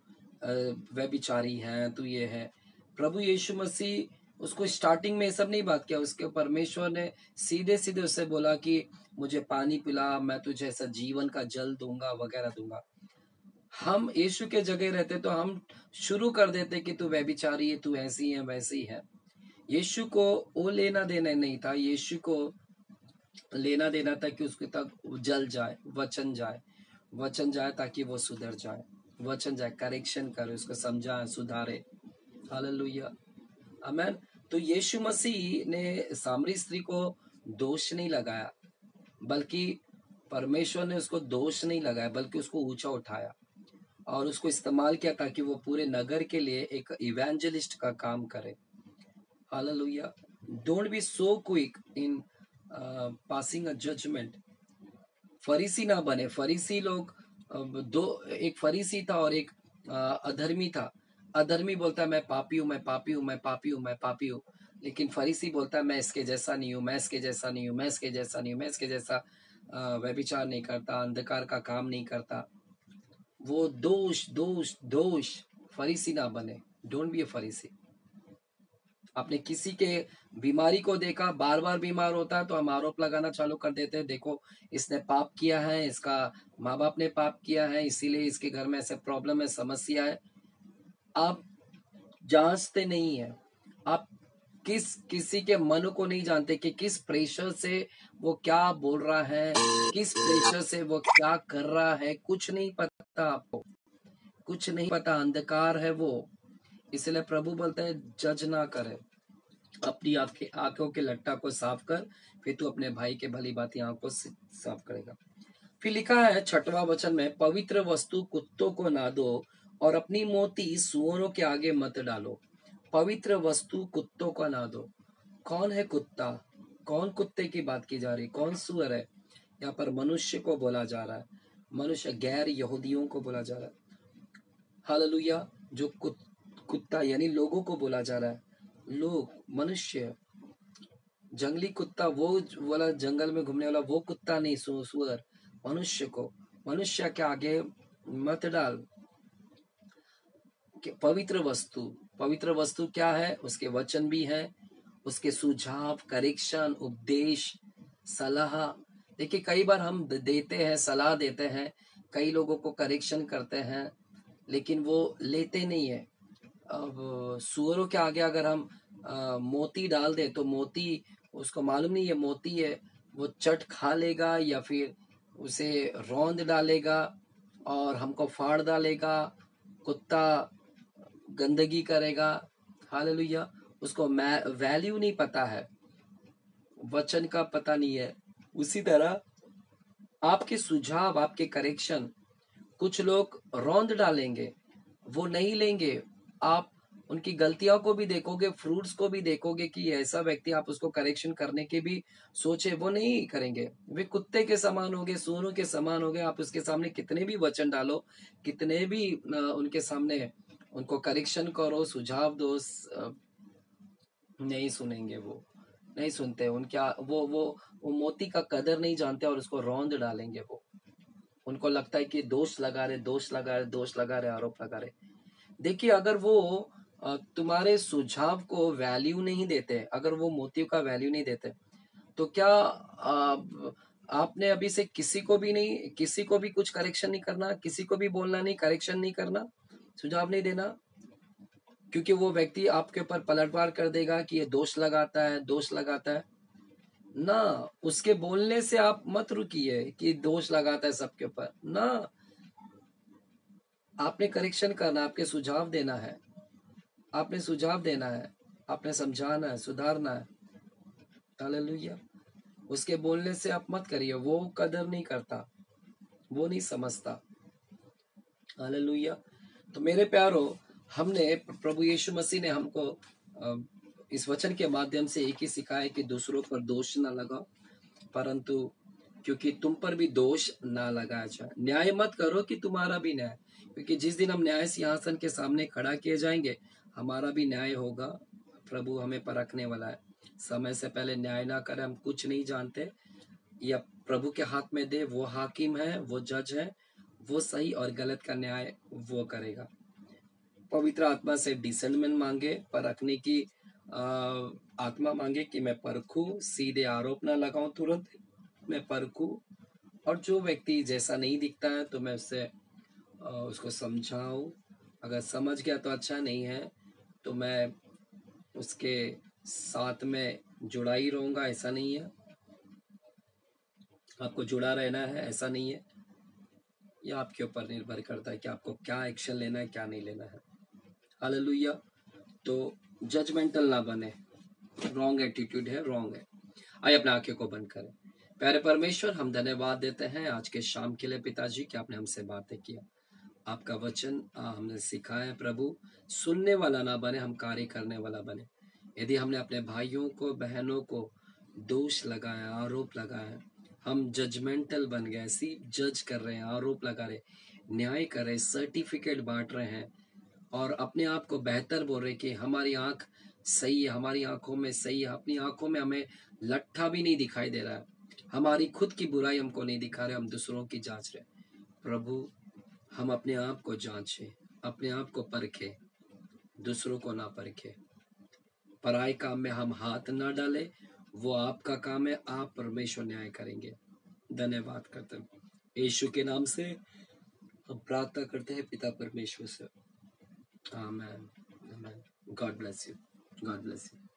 A: व्यभिचारी है, तू ये है। प्रभु यीशु मसीह उसको स्टार्टिंग में ये सब नहीं बात किया। उसके परमेश्वर ने सीधे सीधे उससे बोला कि मुझे पानी पिला, मैं तुझे ऐसा जीवन का जल दूंगा, वगैरह दूंगा। हम यीशु के जगह रहते तो हम शुरू कर देते कि तू व्यभिचारी है, तू ऐसी है वैसी है। यीशु को वो लेना देना नहीं था, यीशु को लेना देना था कि उसके तक जल जाए, वचन जाए, वचन जाए ताकि वो सुधर जाए, वचन जाए, करेक्शन करे, उसको समझाए, सुधारे। हालेलुया, आमेन। तो यीशु मसीह ने सामरी स्त्री को दोष नहीं लगाया, बल्कि परमेश्वर ने उसको दोष नहीं लगाया, बल्कि उसको ऊंचा उठाया और उसको इस्तेमाल किया ताकि वो पूरे नगर के लिए एक इवेंजलिस्ट का काम करे। Hallelujah. Don't be so quick in passing a judgement. फरीसी ना बने। फरीसी लोग दो, एक फरीसी था और एक अधर्मी था। अधर्मी बोलता है मैं पापी हूँ, मैं पापी हूँ, मैं पापी हूँ, मैं पापी हूँ। लेकिन फरीसी बोलता है मैं इसके जैसा नहीं हूँ, मैं इसके जैसा नहीं हूँ, मैं इसके जैसा नहीं हूँ, मैं इसके जैसा व्यभिचार नहीं करता, अंधकार का काम नहीं करता। वो दोष दोष दोष। फरीसी ना बने। डोंट बी ए फरीसी। आपने किसी के बीमारी को देखा, बार बार बीमार होता है तो हम आरोप लगाना चालू कर देते हैं, देखो इसने पाप किया है, इसका माँ बाप ने पाप किया है, इसीलिए इसके घर में ऐसे प्रॉब्लम है, समस्या है। आप जांचते नहीं है, आप किसी के मन को नहीं जानते कि किस प्रेशर से वो क्या बोल रहा है, किस प्रेशर से वो क्या कर रहा है, कुछ नहीं पता आपको, कुछ नहीं पता, अंधकार है वो। इसलिए प्रभु बोलता है जज ना करे, अपनी आंखों के लट्टा को साफ कर, फिर तू अपने भाई के भली बाती आंखों से साफ करेगा। फिर लिखा है 6वां वचन में, पवित्र वस्तु कुत्तों को ना दो और अपनी मोती सूअरों के आगे मत डालो। पवित्र वस्तु कुत्तों को ना दो। कौन है कुत्ता? कौन कुत्ते की बात की जा रही? कौन सूअर है? यहाँ पर मनुष्य को बोला जा रहा है, मनुष्य, गैर यहूदियों को बोला जा रहा है। हालेलुया। जो कुत्ता यानी लोगों को बोला जा रहा है, लोग, मनुष्य। जंगली कुत्ता वो वाला, जंगल में घूमने वाला वो कुत्ता नहीं, सुअर। मनुष्य को, मनुष्य के आगे मत डाल। पवित्र वस्तु, पवित्र वस्तु क्या है? उसके वचन भी है, उसके सुझाव, करेक्शन, उपदेश, सलाह। देखिए कई बार हम देते हैं, सलाह देते हैं, कई लोगों को करेक्शन करते हैं, लेकिन वो लेते नहीं है। अब सुअरों के आगे अगर हम मोती डाल दे तो मोती, उसको मालूम नहीं है मोती है, वो चट खा लेगा या फिर उसे रौंद डालेगा और हमको फाड़ डालेगा। कुत्ता गंदगी करेगा। हालेलुया। उसको वैल्यू नहीं पता है, वचन का पता नहीं है। उसी तरह आपके सुझाव, आपके करेक्शन, कुछ लोग रौंद डालेंगे, वो नहीं लेंगे। आप उनकी गलतियों को भी देखोगे, फ्रूट्स को भी देखोगे कि ऐसा व्यक्ति, आप उसको करेक्शन करने के भी सोचे, वो नहीं करेंगे। वे कुत्ते के समान होंगे, सूअरों के समान होंगे। आप उसके सामने कितने भी वचन डालो, कितने भी उनके सामने उनको करेक्शन करो, सुझाव दो, नहीं सुनेंगे। वो नहीं सुनते। उनके वो मोती का कदर नहीं जानते और उसको रौंद डालेंगे। वो, उनको लगता है कि दोष लगा रहे, दोष लगा रहे, दोष लगा रहे, आरोप लगा रहे। देखिए अगर वो तुम्हारे सुझाव को वैल्यू नहीं देते, अगर वो मोती का वैल्यू नहीं देते, तो क्या आपने अभी से किसी को भी नहीं, किसी को भी कुछ करेक्शन नहीं करना, किसी को भी बोलना नहीं, करेक्शन नहीं करना, सुझाव नहीं देना, क्योंकि वो व्यक्ति आपके ऊपर पलटवार कर देगा कि ये दोष लगाता है, दोष लगाता है ना। उसके बोलने से आप मत रुकिए कि दोष लगाता है सबके ऊपर ना। आपने करेक्शन करना, आपके सुझाव देना है, आपने सुझाव देना है, आपने समझाना है, सुधारना है। हालेलुया। उसके बोलने से आप मत करिए, वो कदर नहीं करता, वो नहीं समझता। हालेलुया। तो मेरे प्यारो, हमने, प्रभु यीशु मसीह ने हमको इस वचन के माध्यम से एक ही सिखाया कि दूसरों पर दोष ना लगाओ, परंतु क्योंकि तुम पर भी दोष ना लगाया जाए। न्याय मत करो कि तुम्हारा भी न्याय, क्योंकि जिस दिन हम न्याय सिंहासन के सामने खड़ा किए जाएंगे, हमारा भी न्याय होगा। प्रभु हमें परखने वाला है। समय से पहले न्याय ना करें, हम कुछ नहीं जानते, या प्रभु के हाथ में दे। वो हाकिम है, वो जज है, वो सही और गलत का न्याय वो करेगा। पवित्र आत्मा से डिसर्नमेंट मांगे, परखने की आत्मा मांगे कि मैं परखूं, सीधे आरोप ना लगाऊं, तुरंत मैं परखूं, और जो व्यक्ति जैसा नहीं दिखता है तो मैं उससे उसको समझाऊं। अगर समझ गया तो अच्छा, नहीं है तो मैं उसके साथ में जुड़ा ही रहूंगा, ऐसा नहीं है। आपको जुड़ा रहना है, ऐसा नहीं है। यह आपके ऊपर निर्भर करता है कि आपको क्या एक्शन लेना है, क्या नहीं लेना है। हालेलुया। तो जजमेंटल ना बने, रॉन्ग एटीट्यूड है, रॉन्ग है। आइए अपने आंखें को बंद करें। प्यारे परमेश्वर, हम धन्यवाद देते हैं आज के शाम के लिए पिताजी कि आपने हमसे बातें किया। आपका वचन हमने सिखाया प्रभु, सुनने वाला ना बने, हम कार्य करने वाला बने। यदि हमने अपने भाइयों को बहनों को दोष लगाया, आरोप लगाया, हम जजमेंटल बन गए, सिर्फ जज कर रहे हैं, आरोप लगा रहे, न्याय कर रहे, सर्टिफिकेट बांट रहे हैं और अपने आप को बेहतर बोल रहे कि हमारी आंख सही है, हमारी आंखों में सही है, अपनी आंखों में हमें लट्ठा भी नहीं दिखाई दे रहा है, हमारी खुद की बुराई हमको नहीं दिखा रहे, हम दूसरों की जांच रहे। प्रभु, हम अपने आप को जांचें, अपने आप को परखें, दूसरों को ना परखें। पराये काम में हम हाथ ना डालें, वो आपका काम है, आप परमेश्वर न्याय करेंगे। धन्यवाद करते हैं यीशु के नाम से हम प्रार्थना करते हैं पिता परमेश्वर से। Amen. Amen. God bless you. God bless you.